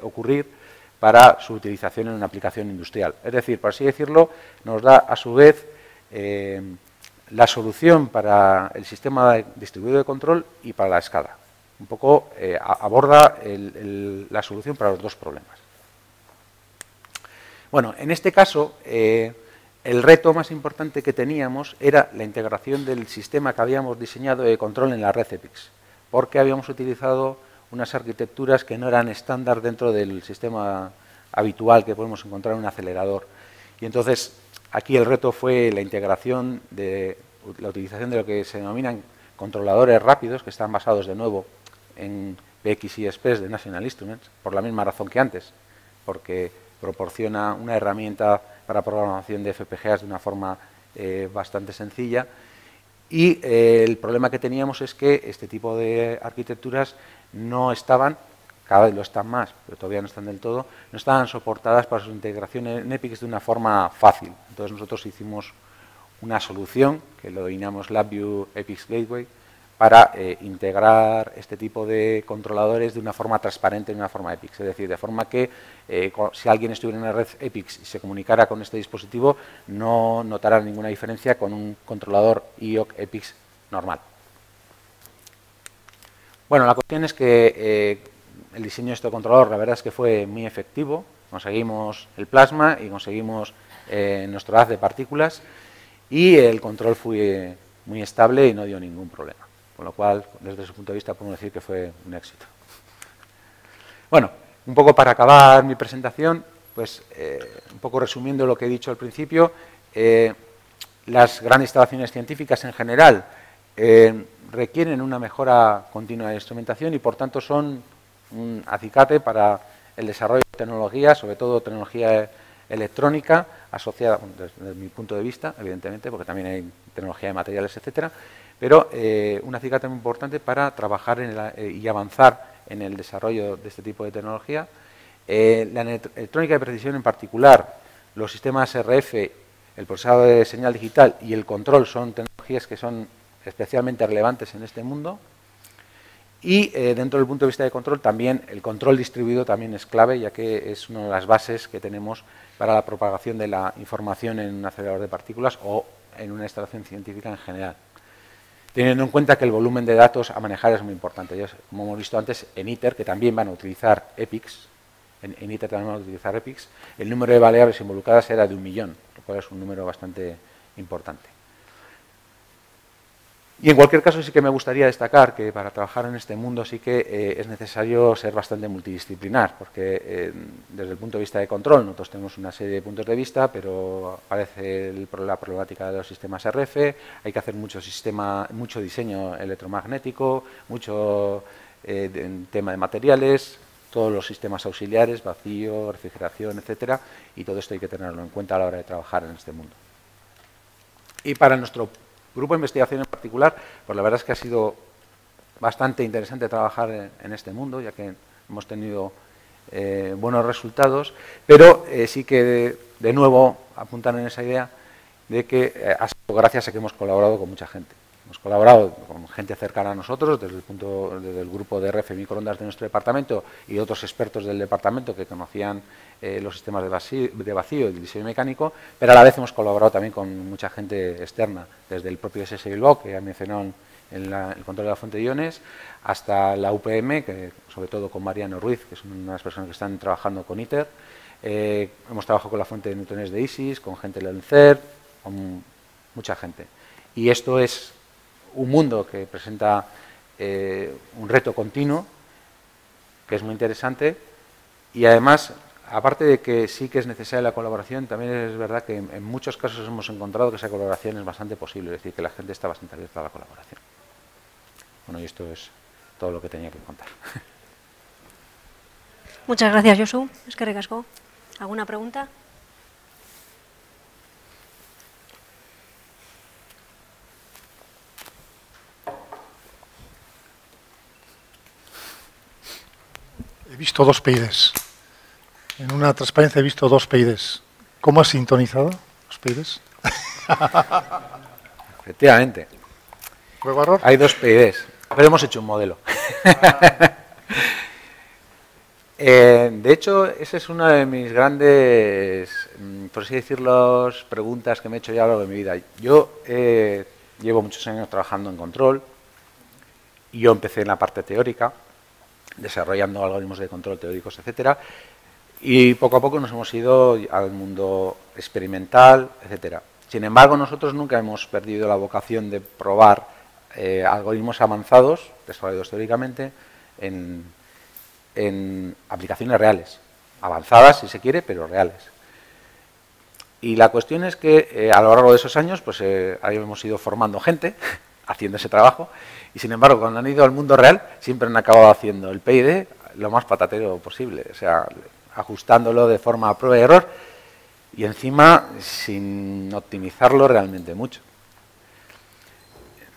ocurrir para su utilización en una aplicación industrial. Es decir, por así decirlo, nos da a su vez la solución para el sistema distribuido de control y para la escala. Un poco aborda la solución para los dos problemas. Bueno, en este caso, el reto más importante que teníamos era la integración del sistema que habíamos diseñado de control en la red EPIX, porque habíamos utilizado unas arquitecturas que no eran estándar dentro del sistema habitual que podemos encontrar en un acelerador. Y entonces, aquí el reto fue la integración de la utilización de lo que se denominan controladores rápidos, que están basados de nuevo en PXI Express de National Instruments, por la misma razón que antes, porque proporciona una herramienta para programación de FPGAs de una forma bastante sencilla. Y el problema que teníamos es que este tipo de arquitecturas no estaban, cada vez lo están más, pero todavía no están del todo, no estaban soportadas para su integración en EPIX de una forma fácil. Entonces nosotros hicimos una solución, que lo denominamos LabVIEW EPIX Gateway, para integrar este tipo de controladores de una forma transparente, de una forma EPIX. Es decir, de forma que si alguien estuviera en una red EPIX y se comunicara con este dispositivo, no notará ninguna diferencia con un controlador IOC EPIX normal. Bueno, la cuestión es que el diseño de este controlador, la verdad es que fue muy efectivo. Conseguimos el plasma y conseguimos nuestro haz de partículas y el control fue muy estable y no dio ningún problema. Con lo cual, desde su punto de vista, podemos decir que fue un éxito. Bueno, un poco para acabar mi presentación, pues un poco resumiendo lo que he dicho al principio, las grandes instalaciones científicas en general requieren una mejora continua de instrumentación y, por tanto, son un acicate para el desarrollo de tecnología, sobre todo tecnología electrónica asociada, desde mi punto de vista, evidentemente, porque también hay tecnología de materiales, etcétera, pero un acicate muy importante para trabajar y avanzar en el desarrollo de este tipo de tecnología. La electrónica de precisión en particular, los sistemas RF, el procesado de señal digital y el control son tecnologías que son especialmente relevantes en este mundo. Y dentro del punto de vista de control, también el control distribuido también es clave, ya que es una de las bases que tenemos para la propagación de la información en un acelerador de partículas o en una instalación científica en general. Teniendo en cuenta que el volumen de datos a manejar es muy importante. Como hemos visto antes, en ITER, que también van a utilizar EPICS, en ITER también van a utilizar EPICS, el número de variables involucradas era de 1 millón, lo cual es un número bastante importante. Y en cualquier caso sí que me gustaría destacar que para trabajar en este mundo sí que es necesario ser bastante multidisciplinar, porque desde el punto de vista de control nosotros tenemos una serie de puntos de vista, pero aparece la problemática de los sistemas RF, hay que hacer mucho diseño electromagnético, mucho tema de materiales, todos los sistemas auxiliares, vacío, refrigeración, etcétera, y todo esto hay que tenerlo en cuenta a la hora de trabajar en este mundo. Y para nuestro grupo de investigación en particular, pues la verdad es que ha sido bastante interesante trabajar en este mundo, ya que hemos tenido buenos resultados, pero sí que de nuevo apuntar en esa idea de que ha sido gracias a que hemos colaborado con mucha gente. Hemos colaborado con gente cercana a nosotros, desde el grupo de RF microondas de nuestro departamento y otros expertos del departamento que conocían los sistemas de vacío y el diseño mecánico, pero a la vez hemos colaborado también con mucha gente externa, desde el propio SS Bilbao, que ya mencionado en el control de la fuente de iones, hasta la UPM, que sobre todo con Mariano Ruiz, que son unas personas que están trabajando con ITER. Hemos trabajado con la fuente de neutrones de ISIS, con gente del CERN, con mucha gente. Y esto es un mundo que presenta un reto continuo, que es muy interesante, y además, aparte de que sí que es necesaria la colaboración, también es verdad que en muchos casos hemos encontrado que esa colaboración es bastante posible, es decir, que la gente está bastante abierta a la colaboración. Bueno, y esto es todo lo que tenía que contar. Muchas gracias, Josu. Eskerrik asko. ¿Alguna pregunta? He visto 2 PIDs. En una transparencia he visto 2 PIDs. ¿Cómo has sintonizado los PIDs? Efectivamente. ¿Prueba error? Hay 2 PIDs, pero hemos hecho un modelo. De hecho, esa es una de mis grandes, por así decirlo, preguntas que me he hecho ya a lo largo de mi vida. Yo llevo muchos años trabajando en control y yo empecé en la parte teórica, desarrollando algoritmos de control teóricos, etcétera, y poco a poco nos hemos ido al mundo experimental, etcétera. Sin embargo, nosotros nunca hemos perdido la vocación de probar algoritmos avanzados, desarrollados teóricamente, en aplicaciones reales, avanzadas si se quiere, pero reales. Y la cuestión es que a lo largo de esos años, pues ahí hemos ido formando gente haciendo ese trabajo, y sin embargo, cuando han ido al mundo real, siempre han acabado haciendo el PID lo más patatero posible, o sea, ajustándolo de forma a prueba y error, y encima sin optimizarlo realmente mucho.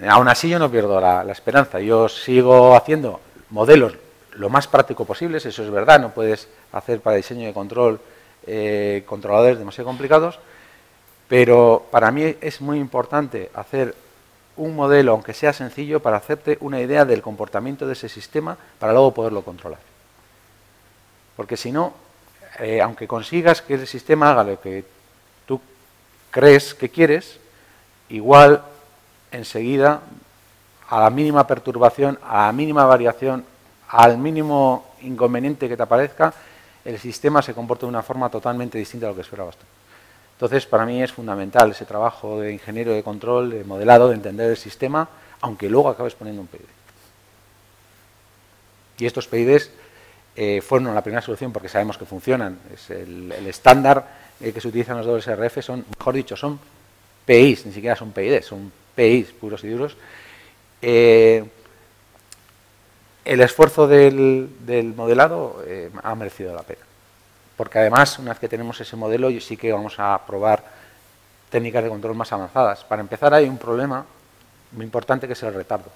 Aún así yo no pierdo la esperanza, yo sigo haciendo modelos lo más práctico posible, eso es verdad, no puedes hacer para diseño de control controladores demasiado complicados, pero para mí es muy importante hacer un modelo, aunque sea sencillo, para hacerte una idea del comportamiento de ese sistema para luego poderlo controlar. Porque si no, aunque consigas que el sistema haga lo que tú crees que quieres, igual enseguida, a la mínima perturbación, a la mínima variación, al mínimo inconveniente que te aparezca, el sistema se comporta de una forma totalmente distinta a lo que esperabas tú. Entonces, para mí es fundamental ese trabajo de ingeniero de control, de modelado, de entender el sistema, aunque luego acabes poniendo un PID. Y estos PIDs fueron la primera solución porque sabemos que funcionan. Es el estándar que se utiliza en los WSRF son, mejor dicho, son PIs, ni siquiera son PIDs, son PIs puros y duros. El esfuerzo del modelado ha merecido la pena. Porque además, una vez que tenemos ese modelo, sí que vamos a probar técnicas de control más avanzadas. Para empezar, hay un problema muy importante que es el retardo.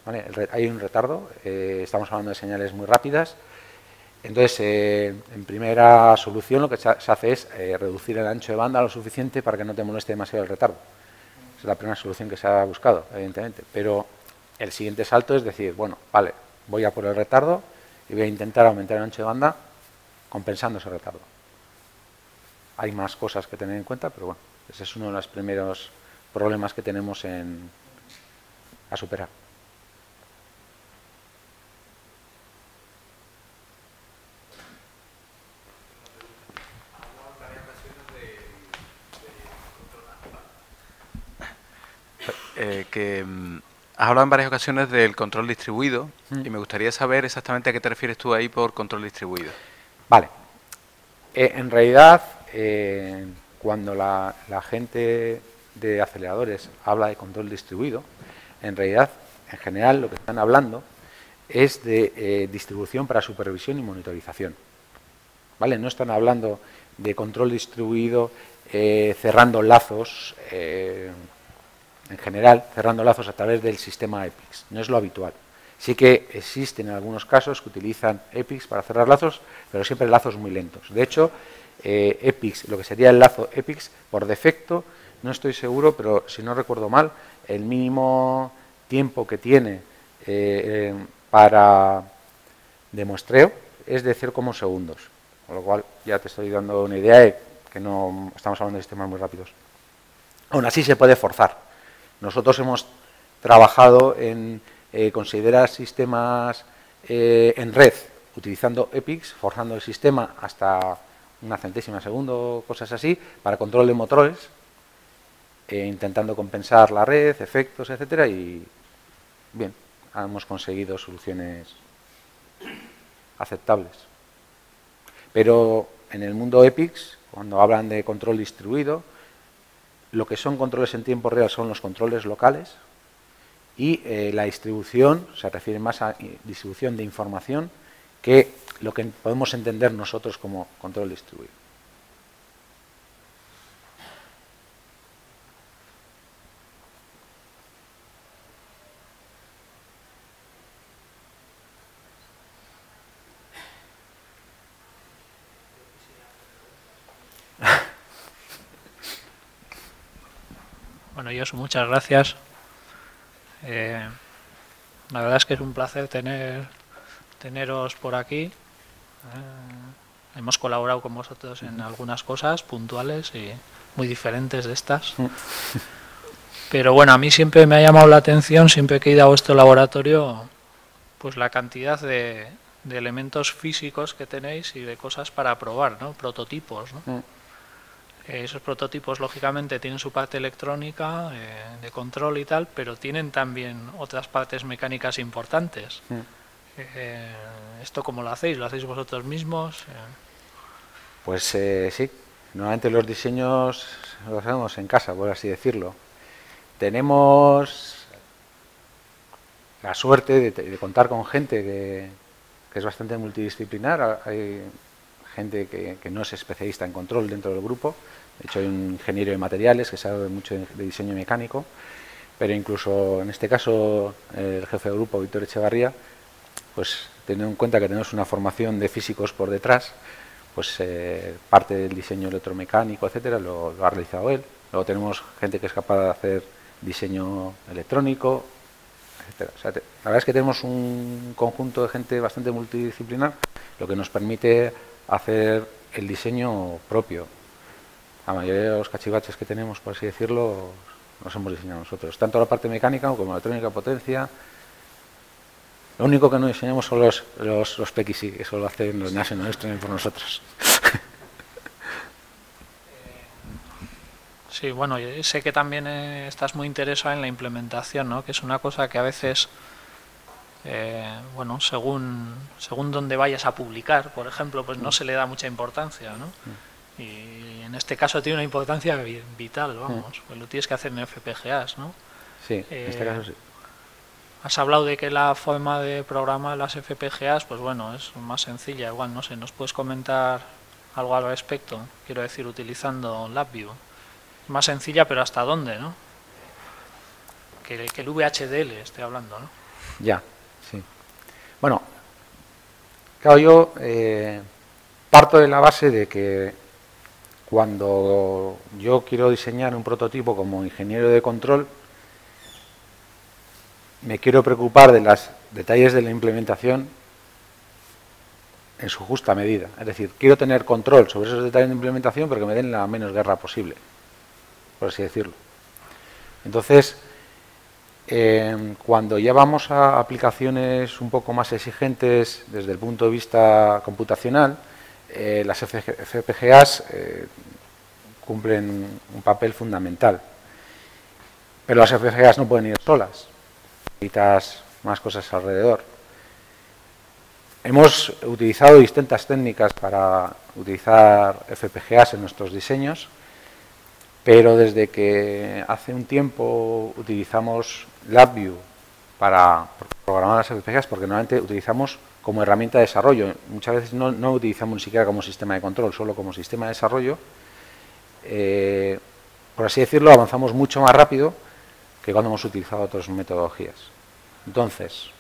¿Vale? Hay un retardo, estamos hablando de señales muy rápidas. Entonces, en primera solución, lo que se hace es reducir el ancho de banda lo suficiente para que no te moleste demasiado el retardo. Esa es la primera solución que se ha buscado, evidentemente. Pero el siguiente salto es decir, bueno, vale, voy a por el retardo y voy a intentar aumentar el ancho de banda compensando ese retardo. Hay más cosas que tener en cuenta, pero bueno, ese es uno de los primeros problemas que tenemos a superar. Has hablado en varias ocasiones del control distribuido y me gustaría saber exactamente a qué te refieres tú ahí por control distribuido. Vale. En realidad, cuando la gente de aceleradores habla de control distribuido, en realidad, en general, lo que están hablando es de distribución para supervisión y monitorización. ¿Vale? No están hablando de control distribuido cerrando lazos, en general, cerrando lazos a través del sistema EPIX. No es lo habitual. Sí que existen en algunos casos que utilizan EPIX para cerrar lazos, pero siempre lazos muy lentos. De hecho, EPIX, lo que sería el lazo EPIX, por defecto, no estoy seguro, pero si no recuerdo mal, el mínimo tiempo que tiene para de muestreo es de 0,1 segundos. Con lo cual, ya te estoy dando una idea de que no estamos hablando de sistemas muy rápidos. Aún así, se puede forzar. Nosotros hemos trabajado en considerar sistemas en red utilizando EPIX, forzando el sistema hasta una centésima de segundo, cosas así, para control de motores, intentando compensar la red, efectos, etcétera, y bien, hemos conseguido soluciones aceptables. Pero en el mundo EPIX, cuando hablan de control distribuido, lo que son controles en tiempo real son los controles locales y la distribución se refiere más a distribución de información que lo que podemos entender nosotros como control distribuido. Bueno, Josu, muchas gracias. La verdad es que es un placer teneros por aquí. Hemos colaborado con vosotros en algunas cosas puntuales y muy diferentes de estas. Pero bueno, a mí siempre me ha llamado la atención, siempre que he ido a vuestro laboratorio, pues la cantidad de elementos físicos que tenéis y de cosas para probar, ¿no? Prototipos, ¿no? Esos prototipos, lógicamente, tienen su parte electrónica, de control y tal, pero tienen también otras partes mecánicas importantes. ¿Esto cómo lo hacéis? ¿Lo hacéis vosotros mismos? Pues sí, normalmente los diseños los hacemos en casa, por así decirlo. Tenemos la suerte de contar con gente que es bastante multidisciplinar. Hay gente que no es especialista en control dentro del grupo. De hecho, hay un ingeniero de materiales que sabe mucho de diseño mecánico, pero incluso en este caso el jefe de grupo, Víctor Echevarría, pues teniendo en cuenta que tenemos una formación de físicos por detrás, pues parte del diseño electromecánico, etcétera, lo ha realizado él. Luego tenemos gente que es capaz de hacer diseño electrónico, etcétera. O sea, la verdad es que tenemos un conjunto de gente bastante multidisciplinar, lo que nos permite hacer el diseño propio. La mayoría de los cachivaches que tenemos, por así decirlo, los hemos diseñado nosotros. Tanto la parte mecánica como electrónica, potencia. Lo único que no diseñamos son los PXI, eso lo hacen los National Instruments por nosotros. Sí, bueno, yo sé que también estás muy interesado en la implementación, ¿no? Que es una cosa que a veces, bueno, según donde vayas a publicar, por ejemplo, pues no se le da mucha importancia, ¿no? Y en este caso tiene una importancia vital, vamos, pues lo tienes que hacer en FPGAs, ¿no? Sí, en este caso sí. Has hablado de que la forma de programar las FPGAs, pues bueno, es más sencilla, igual, no sé, ¿nos puedes comentar algo al respecto? Quiero decir, utilizando LabVIEW. Es más sencilla, pero ¿hasta dónde, no? Que el VHDL estoy hablando, ¿no? Ya, sí. Bueno, claro, yo parto de la base de que cuando yo quiero diseñar un prototipo como ingeniero de control, me quiero preocupar de los detalles de la implementación en su justa medida. Es decir, quiero tener control sobre esos detalles de implementación, pero que me den la menos guerra posible, por así decirlo. Entonces, cuando ya vamos a aplicaciones un poco más exigentes desde el punto de vista computacional, las FPGAs cumplen un papel fundamental. Pero las FPGAs no pueden ir solas, necesitas más cosas alrededor. Hemos utilizado distintas técnicas para utilizar FPGAs en nuestros diseños, pero desde que hace un tiempo utilizamos LabVIEW para programar las FPGAs, porque normalmente utilizamos como herramienta de desarrollo, muchas veces no utilizamos ni siquiera como sistema de control, solo como sistema de desarrollo, por así decirlo, avanzamos mucho más rápido que cuando hemos utilizado otras metodologías. Entonces,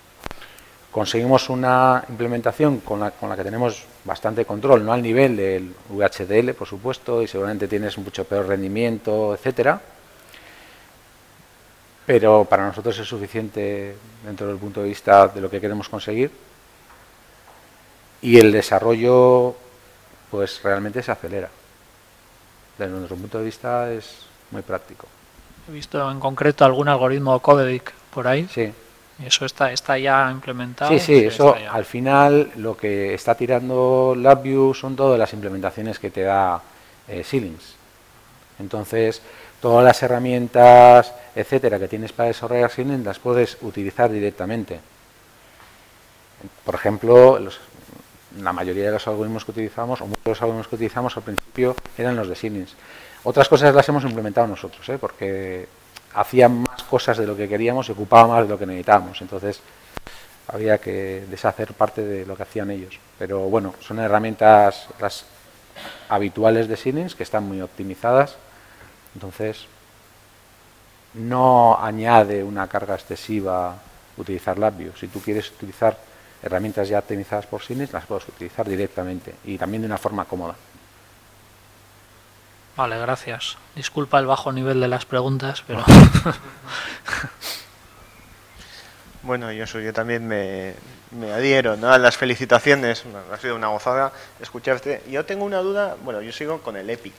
conseguimos una implementación con la que tenemos bastante control, no al nivel del VHDL, por supuesto, y seguramente tienes mucho peor rendimiento, etcétera, pero para nosotros es suficiente dentro del punto de vista de lo que queremos conseguir, y el desarrollo pues realmente se acelera. Desde nuestro punto de vista es muy práctico. He visto en concreto algún algoritmo Codedic por ahí. Sí. ¿Y eso está ya implementado? Sí, eso al final lo que está tirando LabVIEW son todas las implementaciones que te da Xilinx. Entonces, todas las herramientas, etcétera, que tienes para desarrollar Xilinx las puedes utilizar directamente. Por ejemplo, la mayoría de los algoritmos que utilizamos, o muchos de los algoritmos que utilizamos al principio eran los de Xilinx. Otras cosas las hemos implementado nosotros, porque hacían más cosas de lo que queríamos y ocupaban más de lo que necesitábamos. Entonces, había que deshacer parte de lo que hacían ellos. Pero bueno, son herramientas las habituales de Xilinx que están muy optimizadas. Entonces, no añade una carga excesiva utilizar LabVIEW. Si tú quieres utilizar herramientas ya optimizadas por Xilinx, las puedes utilizar directamente y también de una forma cómoda. Vale, gracias. Disculpa el bajo nivel de las preguntas, pero... Bueno, yo también me adhiero, ¿no?, a las felicitaciones. Ha sido una gozada escucharte. Yo tengo una duda, bueno, yo sigo con el EPIC.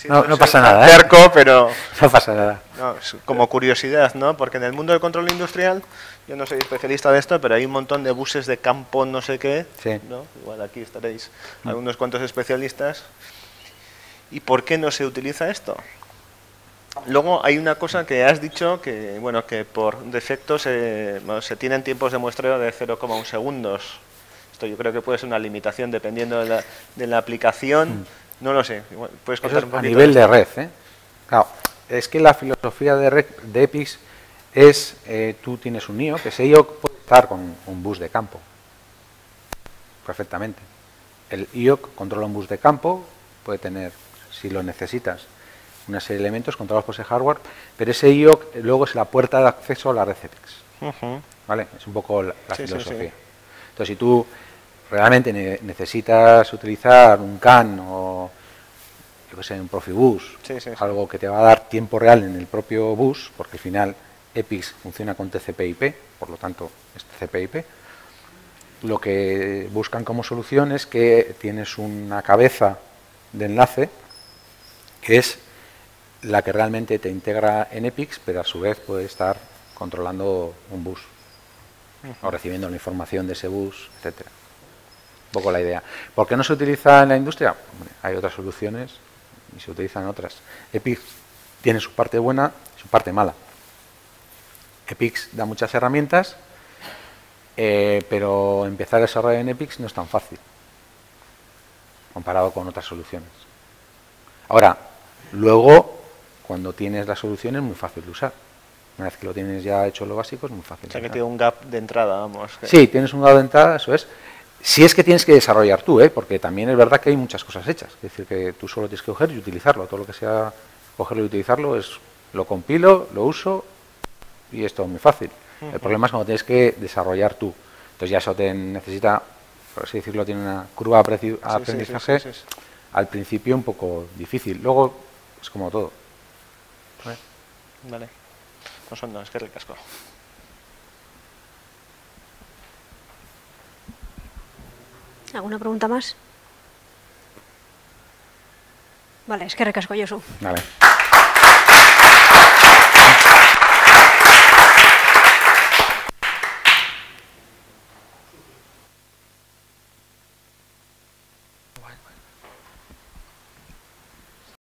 No pasa nada, cerco, pero no pasa nada. No, como curiosidad, ¿no? Porque en el mundo del control industrial, yo no soy especialista de esto, pero hay un montón de buses de campo, no sé qué, sí, ¿no? Igual aquí estaréis algunos cuantos especialistas. ¿Y por qué no se utiliza esto? Luego hay una cosa que has dicho, que bueno, que por defecto se tienen tiempos de muestreo de 0,1 segundos. Esto yo creo que puede ser una limitación dependiendo de la aplicación. No lo sé. ¿Puedes contar un poquito? A nivel de red, Claro, es que la filosofía de EPIC es, tú tienes un IO, que ese IO puede estar con un bus de campo. Perfectamente. El IO controla un bus de campo, puede tener, si lo necesitas, una serie de elementos controlados por ese hardware, pero ese IO luego es la puerta de acceso a la red EPIC. ¿Vale? Es un poco la filosofía. Sí. Entonces, si tú realmente necesitas utilizar un CAN o yo que sé, un Profibus, algo que te va a dar tiempo real en el propio bus, porque al final EPIC funciona con TCP/IP, por lo tanto es TCP/IP, lo que buscan como solución es que tienes una cabeza de enlace que es la que realmente te integra en EPIC, pero a su vez puede estar controlando un bus o recibiendo la información de ese bus, etcétera. Un poco la idea. ¿Por qué no se utiliza en la industria? Hombre, hay otras soluciones y se utilizan otras. EPIC tiene su parte buena y su parte mala. EPIC da muchas herramientas, pero empezar a desarrollar en EPIC no es tan fácil comparado con otras soluciones. Ahora, luego, cuando tienes la solución es muy fácil de usar. Una vez que lo tienes ya hecho lo básico, es muy fácil. O sea, que tiene un gap de entrada, vamos. Sí, tienes un gap de entrada, eso es. Si es que tienes que desarrollar tú, porque también es verdad que hay muchas cosas hechas. Es decir, que tú solo tienes que coger y utilizarlo. Todo lo que sea cogerlo y utilizarlo es lo compilo, lo uso y es todo muy fácil. El problema es cuando tienes que desarrollar tú. Entonces ya eso te necesita, por así decirlo, tiene una curva de aprendizaje al principio un poco difícil. Luego es como todo. Vale. Oso ondo, eskerrik asko. ¿Alguna pregunta más? Vale, eskerrik asko, Josu. Vale.